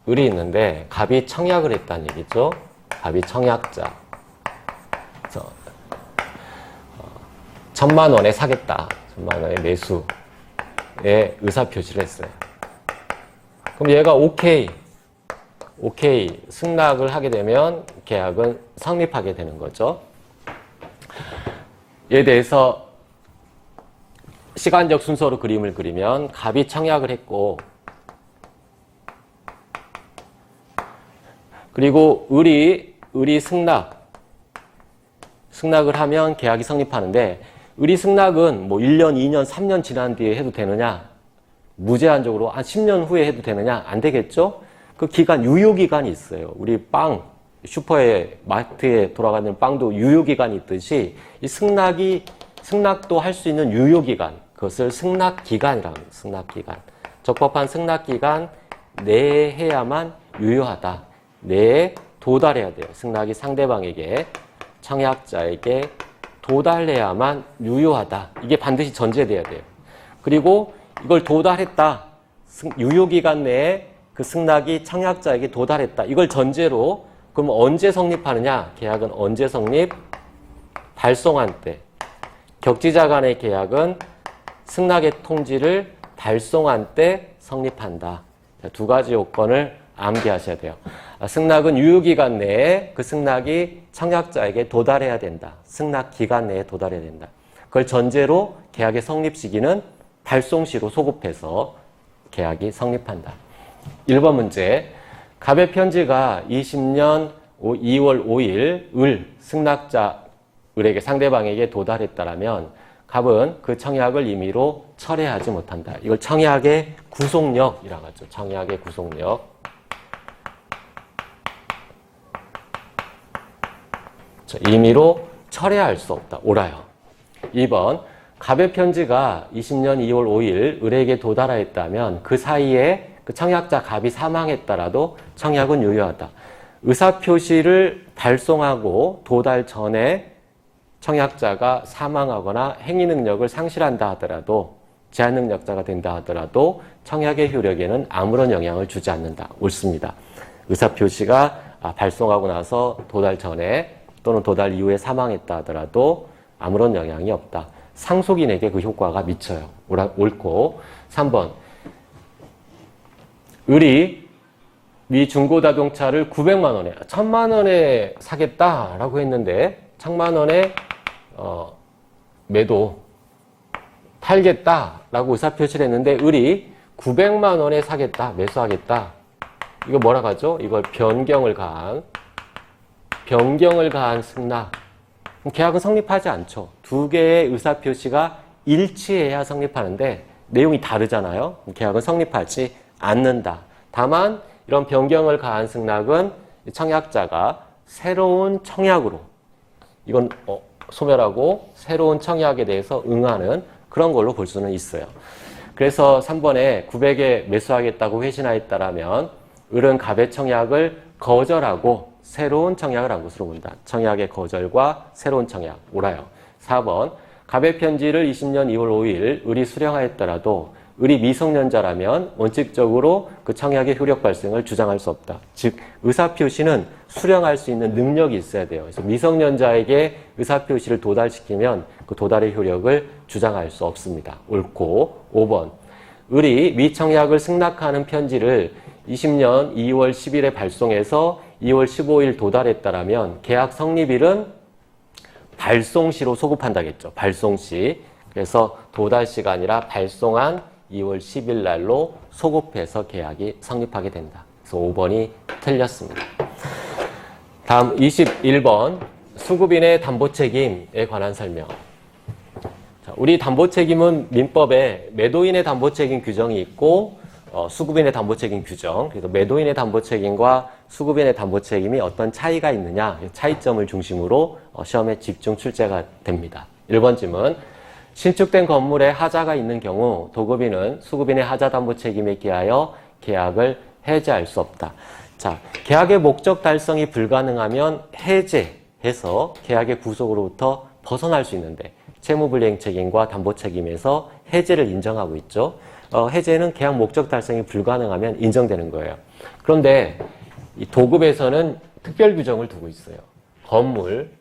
을이 있는데 갑이 청약을 했다는 얘기죠. 갑이 청약자. 그래서 1,000만 원에 사겠다. 1,000만 원에 매수에 의사표시를 했어요. 그럼 얘가 오케이 승낙을 하게 되면 계약은 성립하게 되는 거죠. 이에 대해서 시간적 순서로 그림을 그리면 갑이 청약을 했고, 그리고 을이 승낙을 하면 계약이 성립하는데, 을이 승낙은 뭐 1년, 2년, 3년 지난 뒤에 해도 되느냐? 무제한적으로 한 10년 후에 해도 되느냐? 안 되겠죠? 그 기간, 유효기간이 있어요. 우리 슈퍼에, 마트에 돌아가는 빵도 유효기간이 있듯이 이 승낙도 할 수 있는 유효기간, 그것을 승낙기간이라고 합니다. 승낙기간. 적법한 승낙기간 내에 해야만 유효하다. 내에 도달해야 돼요. 승낙이 상대방에게, 청약자에게 도달해야만 유효하다. 이게 반드시 전제돼야 돼요. 그리고 이걸 도달했다. 유효기간 내에 그 승낙이 청약자에게 도달했다. 이걸 전제로, 그럼 언제 성립하느냐? 계약은 언제 성립? 발송한 때. 격지자 간의 계약은 승낙의 통지를 발송한 때 성립한다. 두 가지 요건을 암기하셔야 돼요. 승낙은 유효기간 내에 그 승낙이 청약자에게 도달해야 된다. 승낙 기간 내에 도달해야 된다. 그걸 전제로 계약의 성립 시기는 발송시로 소급해서 계약이 성립한다. 1번 문제. 갑의 편지가 20년 2월 5일 승낙자 을에게 상대방에게 도달했다라면 갑은 그 청약을 임의로 철회하지 못한다. 이걸 청약의 구속력이라고 하죠. 청약의 구속력. 임의로 철회할 수 없다. 옳아요. 2번. 갑의 편지가 20년 2월 5일 을에게 도달하였다면 그 사이에 그 청약자 갑이 사망했더라도 청약은 유효하다. 의사표시를 발송하고 도달 전에 청약자가 사망하거나 행위 능력을 상실한다 하더라도, 제한 능력자가 된다 하더라도 청약의 효력에는 아무런 영향을 주지 않는다. 옳습니다. 의사표시가 발송하고 나서 도달 전에 또는 도달 이후에 사망했다 하더라도 아무런 영향이 없다. 상속인에게 그 효과가 미쳐요. 옳고. 3번. 을이 미 중고자동차를 900만 원에, 1000만 원에 사겠다라고 했는데 1000만 원에 매도, 팔겠다라고 의사표시를 했는데 을이 900만 원에 사겠다, 매수하겠다. 이거 뭐라고 하죠? 이걸 변경을 가한 승낙. 계약은 성립하지 않죠. 두 개의 의사표시가 일치해야 성립하는데 내용이 다르잖아요. 계약은 성립하지 않는다. 다만 이런 변경을 가한 승낙은 청약자가 새로운 청약으로, 이건 소멸하고 새로운 청약에 대해서 응하는 그런 걸로 볼 수는 있어요. 그래서 3번에 900에 매수하겠다고 회신하였다라면 을은 갑의 청약을 거절하고 새로운 청약을 한 것으로 본다. 청약의 거절과 새로운 청약, 옳아요. 4번 갑의 편지를 20년 2월 5일 을이 수령하였더라도 을이 미성년자라면 원칙적으로 그 청약의 효력 발생을 주장할 수 없다. 즉 의사표시는 수령할 수 있는 능력이 있어야 돼요. 그래서 미성년자에게 의사표시를 도달시키면 그 도달의 효력을 주장할 수 없습니다. 옳고 5번 을이 미청약을 승낙하는 편지를 20년 2월 10일에 발송해서 2월 15일 도달했다라면 계약 성립일은 발송시로 소급한다겠죠. 발송시. 그래서 도달시가 아니라 발송한 2월 10일 날로 소급해서 계약이 성립하게 된다. 그래서 5번이 틀렸습니다. 다음 21번 수급인의 담보책임에 관한 설명. 자, 우리 담보책임은 민법에 매도인의 담보책임 규정이 있고 수급인의 담보책임 규정. 그래서 매도인의 담보책임과 수급인의 담보책임이 어떤 차이가 있느냐, 차이점을 중심으로 시험에 집중 출제가 됩니다. 1번 질문. 신축된 건물에 하자가 있는 경우 도급인은 수급인의 하자 담보 책임에 기하여 계약을 해제할 수 없다. 자, 계약의 목적 달성이 불가능하면 해제해서 계약의 구속으로부터 벗어날 수 있는데 채무불이행 책임과 담보 책임에서 해제를 인정하고 있죠. 해제는 계약 목적 달성이 불가능하면 인정되는 거예요. 그런데 이 도급에서는 특별 규정을 두고 있어요. 건물,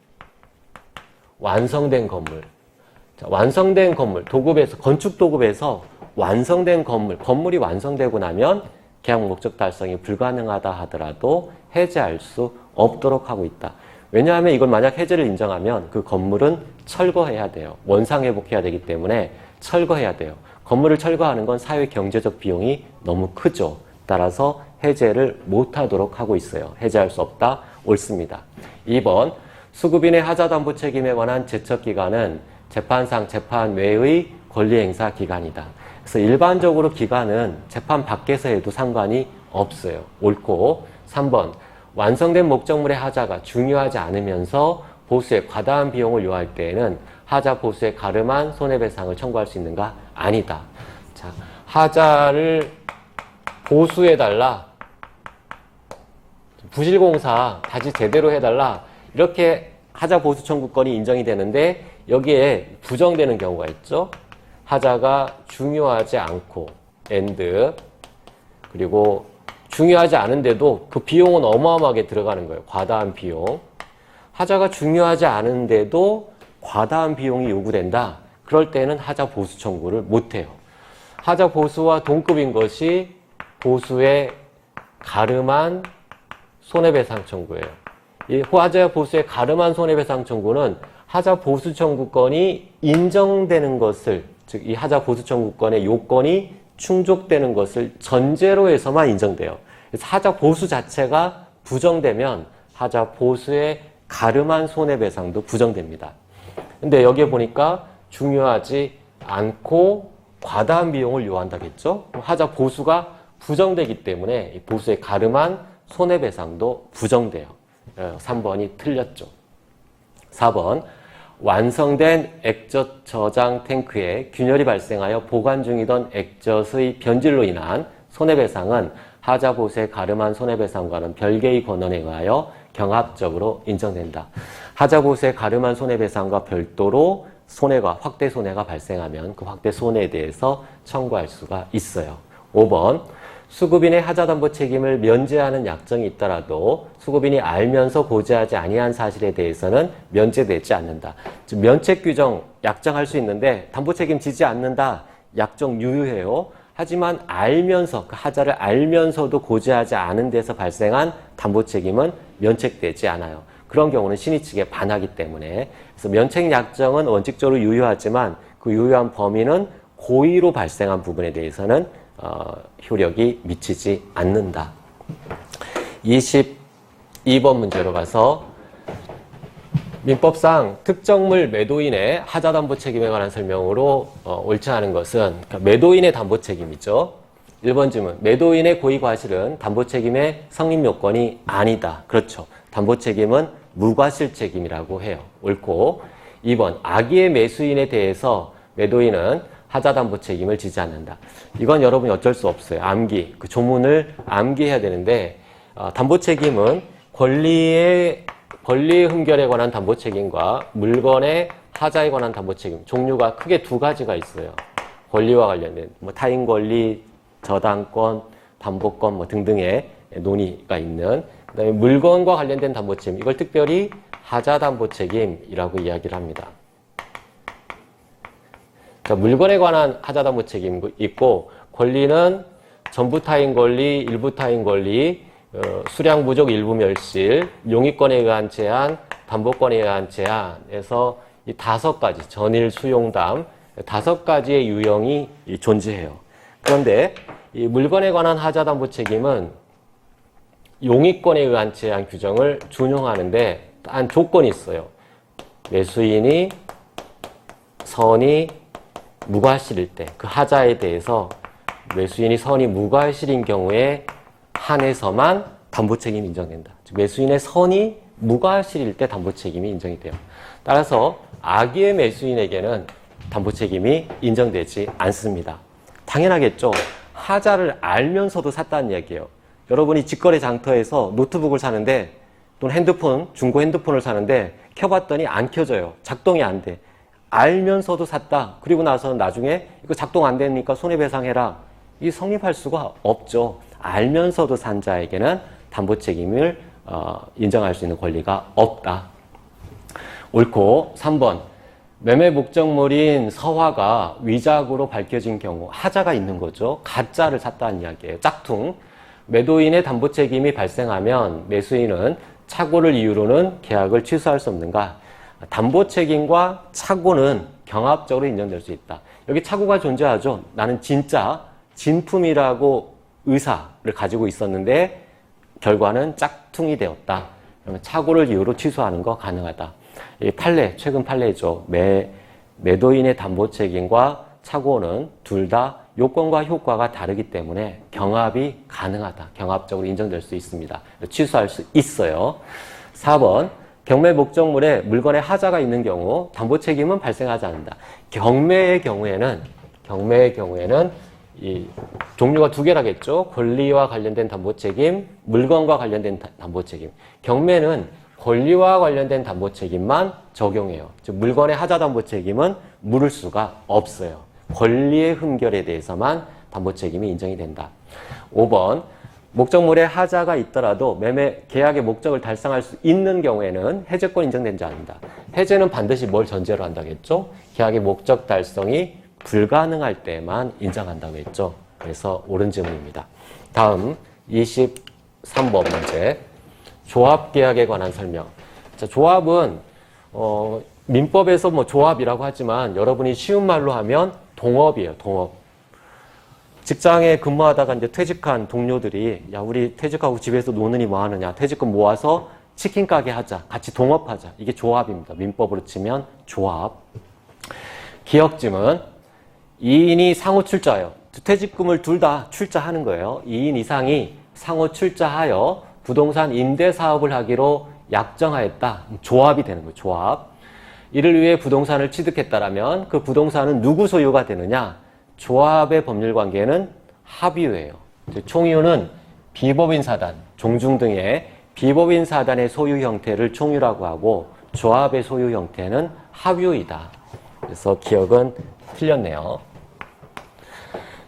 완성된 건물. 자, 완성된 건물, 도급에서, 건축 도급에서 완성된 건물이 완성되고 나면 계약 목적 달성이 불가능하다 하더라도 해제할 수 없도록 하고 있다. 왜냐하면 이걸 만약 해제를 인정하면 그 건물은 철거해야 돼요. 원상 회복해야 되기 때문에 철거해야 돼요. 건물을 철거하는 건 사회 경제적 비용이 너무 크죠. 따라서 해제를 못하도록 하고 있어요. 해제할 수 없다. 옳습니다. 2번, 수급인의 하자담보 책임에 관한 제척기간은 재판상 재판 외의 권리행사 기간이다. 그래서 일반적으로 기간은 재판 밖에서 해도 상관이 없어요. 옳고 3번 완성된 목적물의 하자가 중요하지 않으면서 보수에 과다한 비용을 요할 때에는 하자 보수에 가름한 손해배상을 청구할 수 있는가? 아니다. 자, 하자를 보수해달라. 부실공사 다시 제대로 해달라. 이렇게 하자 보수 청구권이 인정이 되는데 여기에 부정되는 경우가 있죠. 하자가 중요하지 않고 and 그리고 중요하지 않은데도 그 비용은 어마어마하게 들어가는 거예요. 과다한 비용. 하자가 중요하지 않은데도 과다한 비용이 요구된다. 그럴 때는 하자 보수 청구를 못해요. 하자 보수와 동급인 것이 보수에 가름한 손해배상 청구예요. 이 하자 보수에 가름한 손해배상 청구는 하자 보수 청구권이 인정되는 것을, 즉 이 하자 보수 청구권의 요건이 충족되는 것을 전제로 해서만 인정돼요. 그래서 하자 보수 자체가 부정되면 하자 보수에 가름한 손해배상도 부정됩니다. 근데 여기에 보니까 중요하지 않고 과다한 비용을 요한다겠죠? 하자 보수가 부정되기 때문에 이 보수에 가름한 손해배상도 부정돼요. 3번이 틀렸죠. 4번 완성된 액젓 저장 탱크에 균열이 발생하여 보관 중이던 액젓의 변질로 인한 손해배상은 하자 보수에 가름한 손해배상과는 별개의 권한에 의하여 경합적으로 인정된다. 하자 보수에 가름한 손해배상과 별도로 손해가, 확대 손해가 발생하면 그 확대 손해에 대해서 청구할 수가 있어요. 5번 수급인의 하자담보 책임을 면제하는 약정이 있더라도 수급인이 알면서 고지하지 아니한 사실에 대해서는 면제되지 않는다. 즉 면책 규정 약정할 수 있는데 담보 책임 지지 않는다. 약정 유효해요. 하지만 알면서 그 하자를 알면서도 고지하지 않은 데서 발생한 담보 책임은 면책되지 않아요. 그런 경우는 신의 측에 반하기 때문에 그래서 면책 약정은 원칙적으로 유효하지만 그 유효한 범위는 고의로 발생한 부분에 대해서는 효력이 미치지 않는다. 22번 문제로 가서 민법상 특정물 매도인의 하자담보 책임에 관한 설명으로 옳지 않은 것은 그러니까 매도인의 담보 책임이죠. 1번 질문. 매도인의 고의 과실은 담보 책임의 성립 요건이 아니다. 그렇죠. 담보 책임은 무과실 책임이라고 해요. 옳고 2번. 악의의 매수인에 대해서 매도인은 하자담보 책임을 지지 않는다. 이건 여러분이 어쩔 수 없어요. 암기, 그 조문을 암기해야 되는데 담보 책임은 권리의 흠결에 관한 담보 책임과 물건의 하자에 관한 담보 책임 종류가 크게 두 가지가 있어요. 권리와 관련된 뭐 타인 권리, 저당권, 담보권 뭐 등등의 논의가 있는 그다음에 물건과 관련된 담보 책임 이걸 특별히 하자 담보 책임이라고 이야기를 합니다. 자, 물건에 관한 하자 담보 책임 있고 권리는 전부 타인 권리, 일부 타인 권리, 수량 부족, 일부 멸실, 용의권에 의한 제한, 담보권에 의한 제한에서 이 5가지 전일 수용담 5가지의 유형이 존재해요. 그런데 이 물건에 관한 하자 담보 책임은 용의권에 의한 제한 규정을 준용하는데 한 조건이 있어요. 매수인이 선이 무과실일 때 그 하자에 대해서 매수인이 선이 무과실인 경우에 한해서만 담보 책임이 인정된다. 즉 매수인의 선이 무과실일 때 담보 책임이 인정이 돼요. 따라서 악의의 매수인에게는 담보 책임이 인정되지 않습니다. 당연하겠죠. 하자를 알면서도 샀다는 이야기예요. 여러분이 직거래 장터에서 노트북을 사는데 또는 핸드폰, 중고 핸드폰을 사는데 켜봤더니 안 켜져요. 작동이 안 돼. 알면서도 샀다. 그리고 나서는 나중에 이거 작동 안 되니까 손해배상해라. 이 성립할 수가 없죠. 알면서도 산 자에게는 담보 책임을 인정할 수 있는 권리가 없다. 옳고 3번 매매 목적물인 서화가 위작으로 밝혀진 경우 하자가 있는 거죠. 가짜를 샀다는 이야기예요. 짝퉁. 매도인의 담보 책임이 발생하면 매수인은 착오를 이유로는 계약을 취소할 수 없는가? 담보 책임과 착오는 경합적으로 인정될 수 있다. 여기 착오가 존재하죠. 나는 진짜 진품이라고 의사를 가지고 있었는데 결과는 짝퉁이 되었다. 그러면 착오를 이유로 취소하는 거 가능하다. 이 판례, 최근 판례죠. 매도인의 담보 책임과 착오는 둘 다 요건과 효과가 다르기 때문에 경합이 가능하다. 경합적으로 인정될 수 있습니다. 취소할 수 있어요. 4번 경매 목적물에 물건의 하자가 있는 경우 담보 책임은 발생하지 않는다. 경매의 경우에는 이 종류가 두 개라겠죠. 권리와 관련된 담보 책임, 물건과 관련된 담보 책임. 경매는 권리와 관련된 담보 책임만 적용해요. 즉 물건의 하자 담보 책임은 물을 수가 없어요. 권리의 흠결에 대해서만 담보 책임이 인정이 된다. 5번 목적물에 하자가 있더라도 매매 계약의 목적을 달성할 수 있는 경우에는 해제권 인정되지 않는다. 해제는 반드시 뭘 전제로 한다겠죠? 계약의 목적 달성이 불가능할 때만 인정한다고 했죠. 그래서 옳은 질문입니다. 다음 23번 문제. 조합계약에 관한 설명. 자, 조합은 민법에서 뭐 조합이라고 하지만 여러분이 쉬운 말로 하면 동업이에요. 동업. 직장에 근무하다가 이제 퇴직한 동료들이 야 우리 퇴직하고 집에서 노느니 뭐 하느냐. 퇴직금 모아서 치킨 가게 하자. 같이 동업하자. 이게 조합입니다. 민법으로 치면 조합. 기억짐은 2인이 상호 출자하여 퇴직금을 둘 다 출자하는 거예요. 2인 이상이 상호 출자하여 부동산 임대 사업을 하기로 약정하였다. 조합이 되는 거예요. 조합. 이를 위해 부동산을 취득했다라면 그 부동산은 누구 소유가 되느냐? 조합의 법률 관계는 합의유예요. 총유는 비법인 사단, 종중 등의 비법인 사단의 소유 형태를 총유라고 하고 조합의 소유 형태는 합유이다. 그래서 기억은 틀렸네요.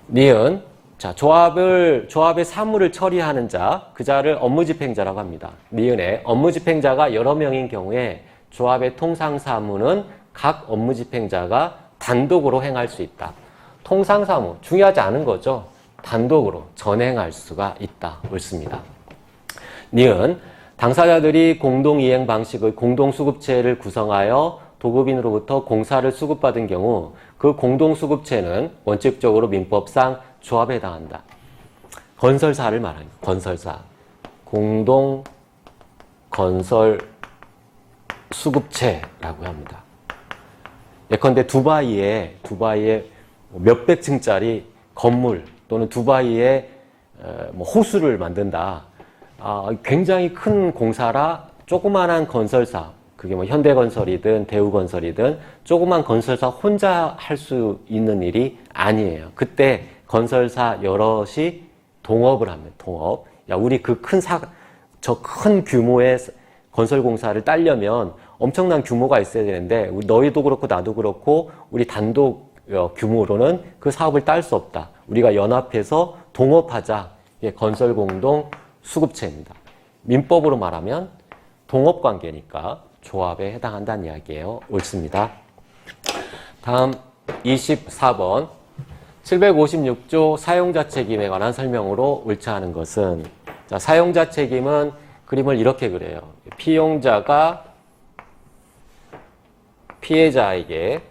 니은 자, 조합의 사무를 처리하는 자, 그 자를 업무집행자라고 합니다. 니은에 업무집행자가 여러 명인 경우에 조합의 통상사무는 각 업무집행자가 단독으로 행할 수 있다. 통상사무, 중요하지 않은 거죠. 단독으로 전행할 수가 있다. 옳습니다. 니은 당사자들이 공동이행 방식의 공동수급체를 구성하여 도급인으로부터 공사를 수급받은 경우 그 공동수급체는 원칙적으로 민법상 조합에 해당한다. 건설사를 말합니다. 건설사. 공동 건설 수급체라고 합니다. 예컨대 두바이에 몇백 층짜리 건물 또는 두바이에 호수를 만든다. 굉장히 큰 공사라 조그만한 건설사 그게 뭐 현대건설이든 대우건설이든 조그만 건설사 혼자 할 수 있는 일이 아니에요. 그때 건설사 여럿이 동업을 합니다. 동업. 야, 우리 저 큰 규모의 건설공사를 따려면 엄청난 규모가 있어야 되는데 너희도 그렇고 나도 그렇고 우리 단독 규모로는 그 사업을 딸 수 없다. 우리가 연합해서 동업하자. 이게 건설공동 수급체입니다. 민법으로 말하면 동업관계니까 조합에 해당한다는 이야기예요. 옳습니다. 다음 24번 756조 사용자 책임에 관한 설명으로 옳지 않은 것은, 자, 사용자 책임은 그림을 이렇게 그려요. 피용자가 피해자에게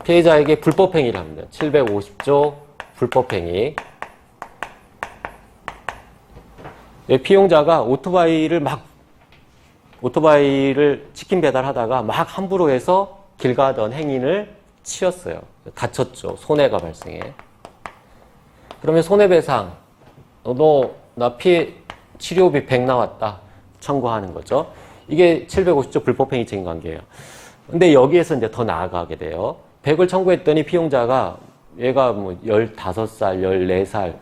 피해자에게 불법행위를 합니다. 750조 불법행위. 피용자가 오토바이를 치킨 배달하다가 막 함부로 해서 길 가던 행인을 치였어요. 다쳤죠. 손해가 발생해. 그러면 손해배상, 나 치료비 100 나왔다. 청구하는 거죠. 이게 750조 불법행위 책임관계예요. 근데 여기에서 이제 더 나아가게 돼요. 100을 청구했더니 피용자가 얘가 뭐 15살, 14살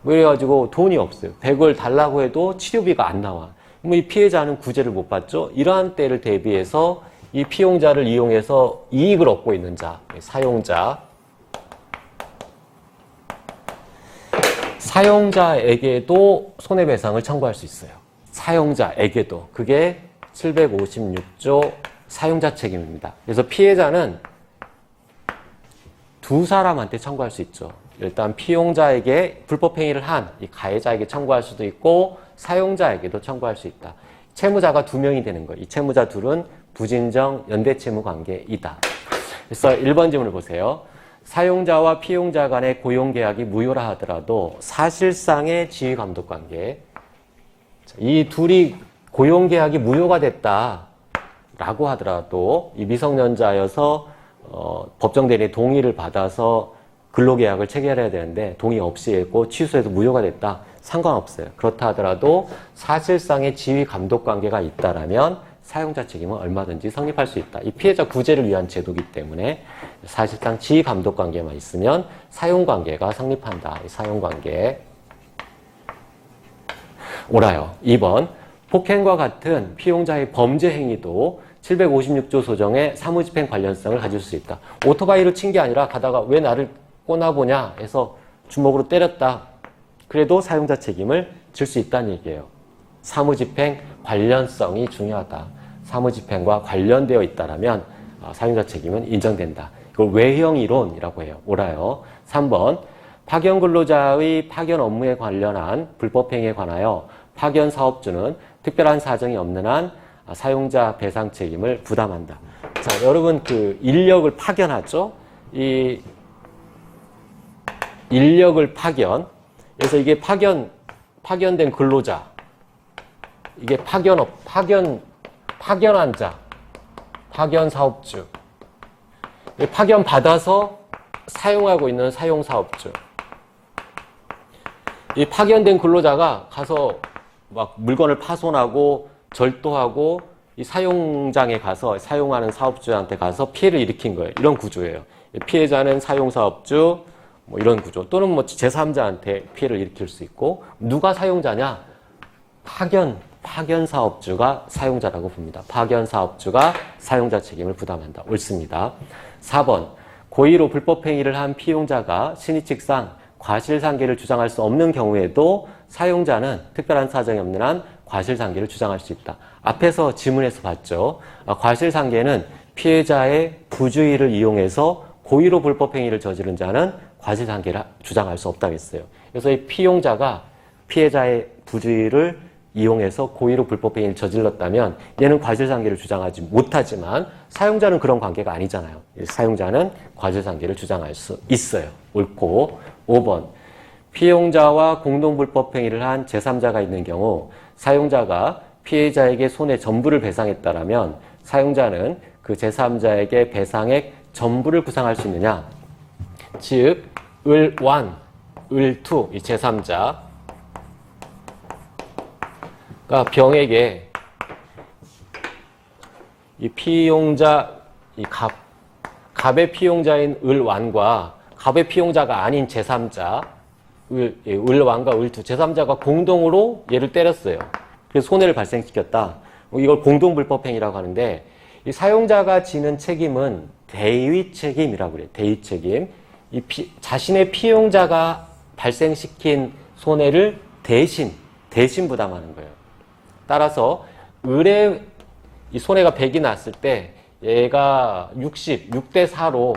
뭐 이래가지고 돈이 없어요. 100을 달라고 해도 치료비가 안 나와. 그럼 이 피해자는 구제를 못 받죠. 이러한 때를 대비해서 이 피용자를 이용해서 이익을 얻고 있는 자, 사용자에게도 손해배상을 청구할 수 있어요. 사용자에게도. 그게 756조 사용자 책임입니다. 그래서 피해자는 두 사람한테 청구할 수 있죠. 일단 피용자에게 불법행위를 한 이 가해자에게 청구할 수도 있고 사용자에게도 청구할 수 있다. 채무자가 2명이 되는 거예요. 이 채무자 둘은 부진정 연대채무 관계이다. 그래서 1번 질문을 보세요. 사용자와 피용자 간의 고용계약이 무효라 하더라도 사실상의 지휘감독 관계, 이 둘이 고용계약이 무효가 됐다라고 하더라도 이 미성년자여서 법정대리의 동의를 받아서 근로계약을 체결해야 되는데 동의 없이 했고 취소해서 무효가 됐다. 상관없어요. 그렇다 하더라도 사실상의 지휘감독관계가 있다라면 사용자 책임은 얼마든지 성립할 수 있다. 이 피해자 구제를 위한 제도이기 때문에 사실상 지휘감독관계만 있으면 사용관계가 성립한다. 이 사용관계. 옳아요. 2번 폭행과 같은 피용자의 범죄 행위도 756조 소정의 사무집행 관련성을 가질 수 있다. 오토바이를 친 게 아니라 가다가 왜 나를 꼬나보냐 해서 주먹으로 때렸다. 그래도 사용자 책임을 질 수 있다는 얘기예요. 사무집행 관련성이 중요하다. 사무집행과 관련되어 있다면 사용자 책임은 인정된다. 이걸 외형 이론이라고 해요. 옳아요. 3번 파견 근로자의 파견 업무에 관련한 불법행위에 관하여 파견 사업주는 특별한 사정이 없는 한 사용자 배상 책임을 부담한다. 자, 여러분 인력을 파견하죠? 이 인력을 그래서 이게 파견된 근로자, 이게 파견한 자, 파견 사업주, 파견 받아서 사용하고 있는 사용 사업주. 이 파견된 근로자가 가서 막 물건을 파손하고 절도하고 이 사용장에 가서 사용하는 사업주한테 가서 피해를 일으킨 거예요. 이런 구조예요. 피해자는 사용 사업주, 뭐 이런 구조. 또는 뭐 제3자한테 피해를 일으킬 수 있고, 누가 사용자냐? 파견 사업주가 사용자라고 봅니다. 파견 사업주가 사용자 책임을 부담한다. 옳습니다. 4번 고의로 불법행위를 한 피용자가 신의칙상 과실상계를 주장할 수 없는 경우에도 사용자는 특별한 사정이 없는 한 과실상계를 주장할 수 있다. 앞에서 지문에서 봤죠. 과실상계는 피해자의 부주의를 이용해서 고의로 불법행위를 저지른 자는 과실상계를 주장할 수 없다고 했어요. 그래서 이 피용자가 피해자의 부주의를 이용해서 고의로 불법행위를 저질렀다면 얘는 과실상계를 주장하지 못하지만 사용자는 그런 관계가 아니잖아요. 사용자는 과실상계를 주장할 수 있어요. 옳고 5번 피용자와 공동불법행위를 한 제3자가 있는 경우 사용자가 피해자에게 손해 전부를 배상했다라면 사용자는 그 제3자에게 배상액 전부를 구상할 수 있느냐? 즉, 을완, 을투, 이 제3자 병에게 이 피용자, 이 갑의 피용자인 을완과 갑의 피용자가 아닌 제3자, 을완과 을투, 제3자가 공동으로 얘를 때렸어요. 그래서 손해를 발생시켰다. 이걸 공동불법행위라고 하는데, 이 사용자가 지는 책임은 대의 책임이라고 그래요. 대의 책임. 자신의 피용자가 발생시킨 손해를 대신 부담하는 거예요. 따라서 을의 이 손해가 100이 났을 때 얘가 6대 4로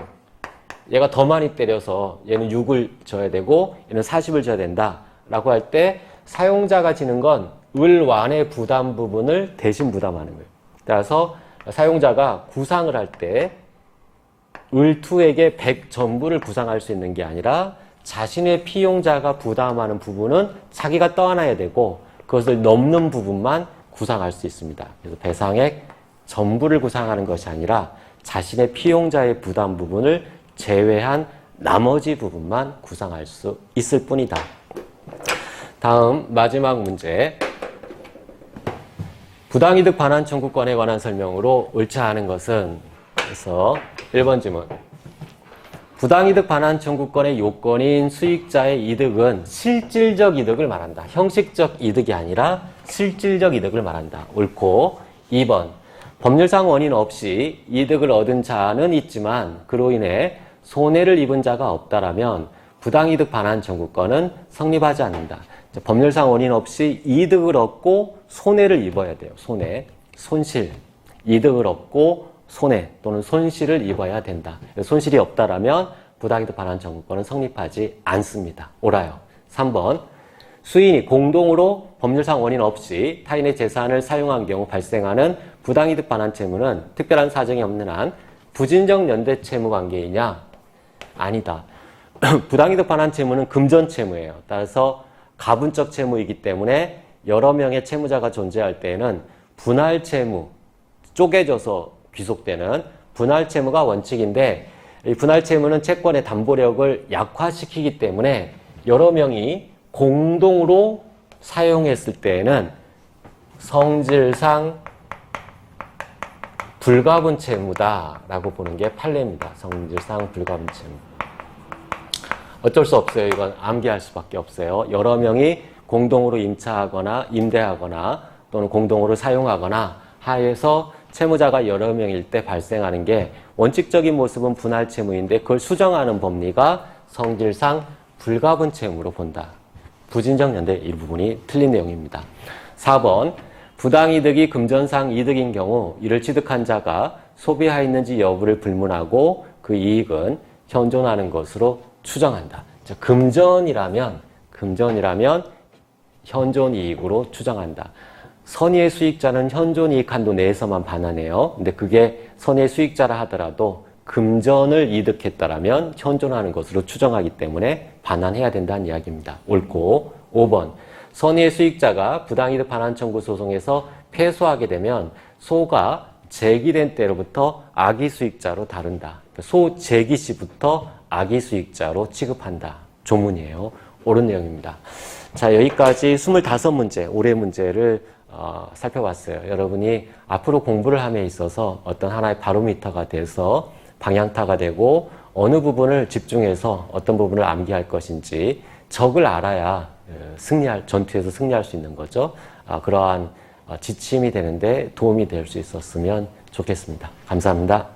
얘가 더 많이 때려서 얘는 6을 져야 되고 얘는 40을 져야 된다 라고 할 때 사용자가 지는 건 을완의 부담 부분을 대신 부담하는 거예요. 따라서 사용자가 구상을 할 때 을투에게 100 전부를 구상할 수 있는 게 아니라 자신의 피용자가 부담하는 부분은 자기가 떠안아야 되고 그것을 넘는 부분만 구상할 수 있습니다. 그래서 배상액 전부를 구상하는 것이 아니라 자신의 피용자의 부담 부분을 제외한 나머지 부분만 구상할 수 있을 뿐이다. 다음 마지막 문제. 부당이득 반환 청구권에 관한 설명으로 옳지 않은 것은, 그래서 1번 질문. 부당이득 반환 청구권의 요건인 수익자의 이득은 실질적 이득을 말한다. 형식적 이득이 아니라 실질적 이득을 말한다. 옳고. 2번. 법률상 원인 없이 이득을 얻은 자는 있지만 그로 인해 손해를 입은 자가 없다라면 부당이득 반환 청구권은 성립하지 않는다. 법률상 원인 없이 이득을 얻고 손해를 입어야 돼요. 손실. 이득을 얻고 손해 또는 손실을 입어야 된다. 손실이 없다라면 부당이득 반환 청구권은 성립하지 않습니다. 옳아요. 3번. 수인이 공동으로 법률상 원인 없이 타인의 재산을 사용한 경우 발생하는 부당이득 반환 채무는 특별한 사정이 없는 한 부진적 연대 채무 관계이냐? 아니다. 부당이득 반환 채무는 금전 채무예요. 따라서 가분적 채무이기 때문에 여러 명의 채무자가 존재할 때에는 분할 채무, 쪼개져서 귀속되는 분할 채무가 원칙인데, 이 분할 채무는 채권의 담보력을 약화시키기 때문에 여러 명이 공동으로 사용했을 때에는 성질상 불가분 채무다라고 보는 게 판례입니다. 성질상 불가분 채무. 어쩔 수 없어요. 이건 암기할 수밖에 없어요. 여러 명이 공동으로 임차하거나 임대하거나 또는 공동으로 사용하거나 하여서 채무자가 여러 명일 때 발생하는 게 원칙적인 모습은 분할 채무인데 그걸 수정하는 법리가 성질상 불가분 채무로 본다. 부진적 연대 일부분이 틀린 내용입니다. 4번. 부당이득이 금전상 이득인 경우 이를 취득한 자가 소비하였는지 여부를 불문하고 그 이익은 현존하는 것으로 추정한다. 금전이라면 현존 이익으로 추정한다. 선의의 수익자는 현존 이익 한도 내에서만 반환해요. 근데 그게 선의의 수익자라 하더라도 금전을 이득했다라면 현존하는 것으로 추정하기 때문에 반환해야 된다는 이야기입니다. 옳고. 5번. 선의의 수익자가 부당이득 반환 청구 소송에서 패소하게 되면 소가 제기된 때로부터 악의 수익자로 다룬다. 소 제기 시부터 악의 수익자로 취급한다. 조문이에요. 옳은 내용입니다. 자, 여기까지 25문제, 올해 문제를 살펴봤어요. 여러분이 앞으로 공부를 함에 있어서 어떤 하나의 바로미터가 돼서 방향타가 되고 어느 부분을 집중해서 어떤 부분을 암기할 것인지 적을 알아야 전투에서 승리할 수 있는 거죠. 그러한 지침이 되는데 도움이 될 수 있었으면 좋겠습니다. 감사합니다.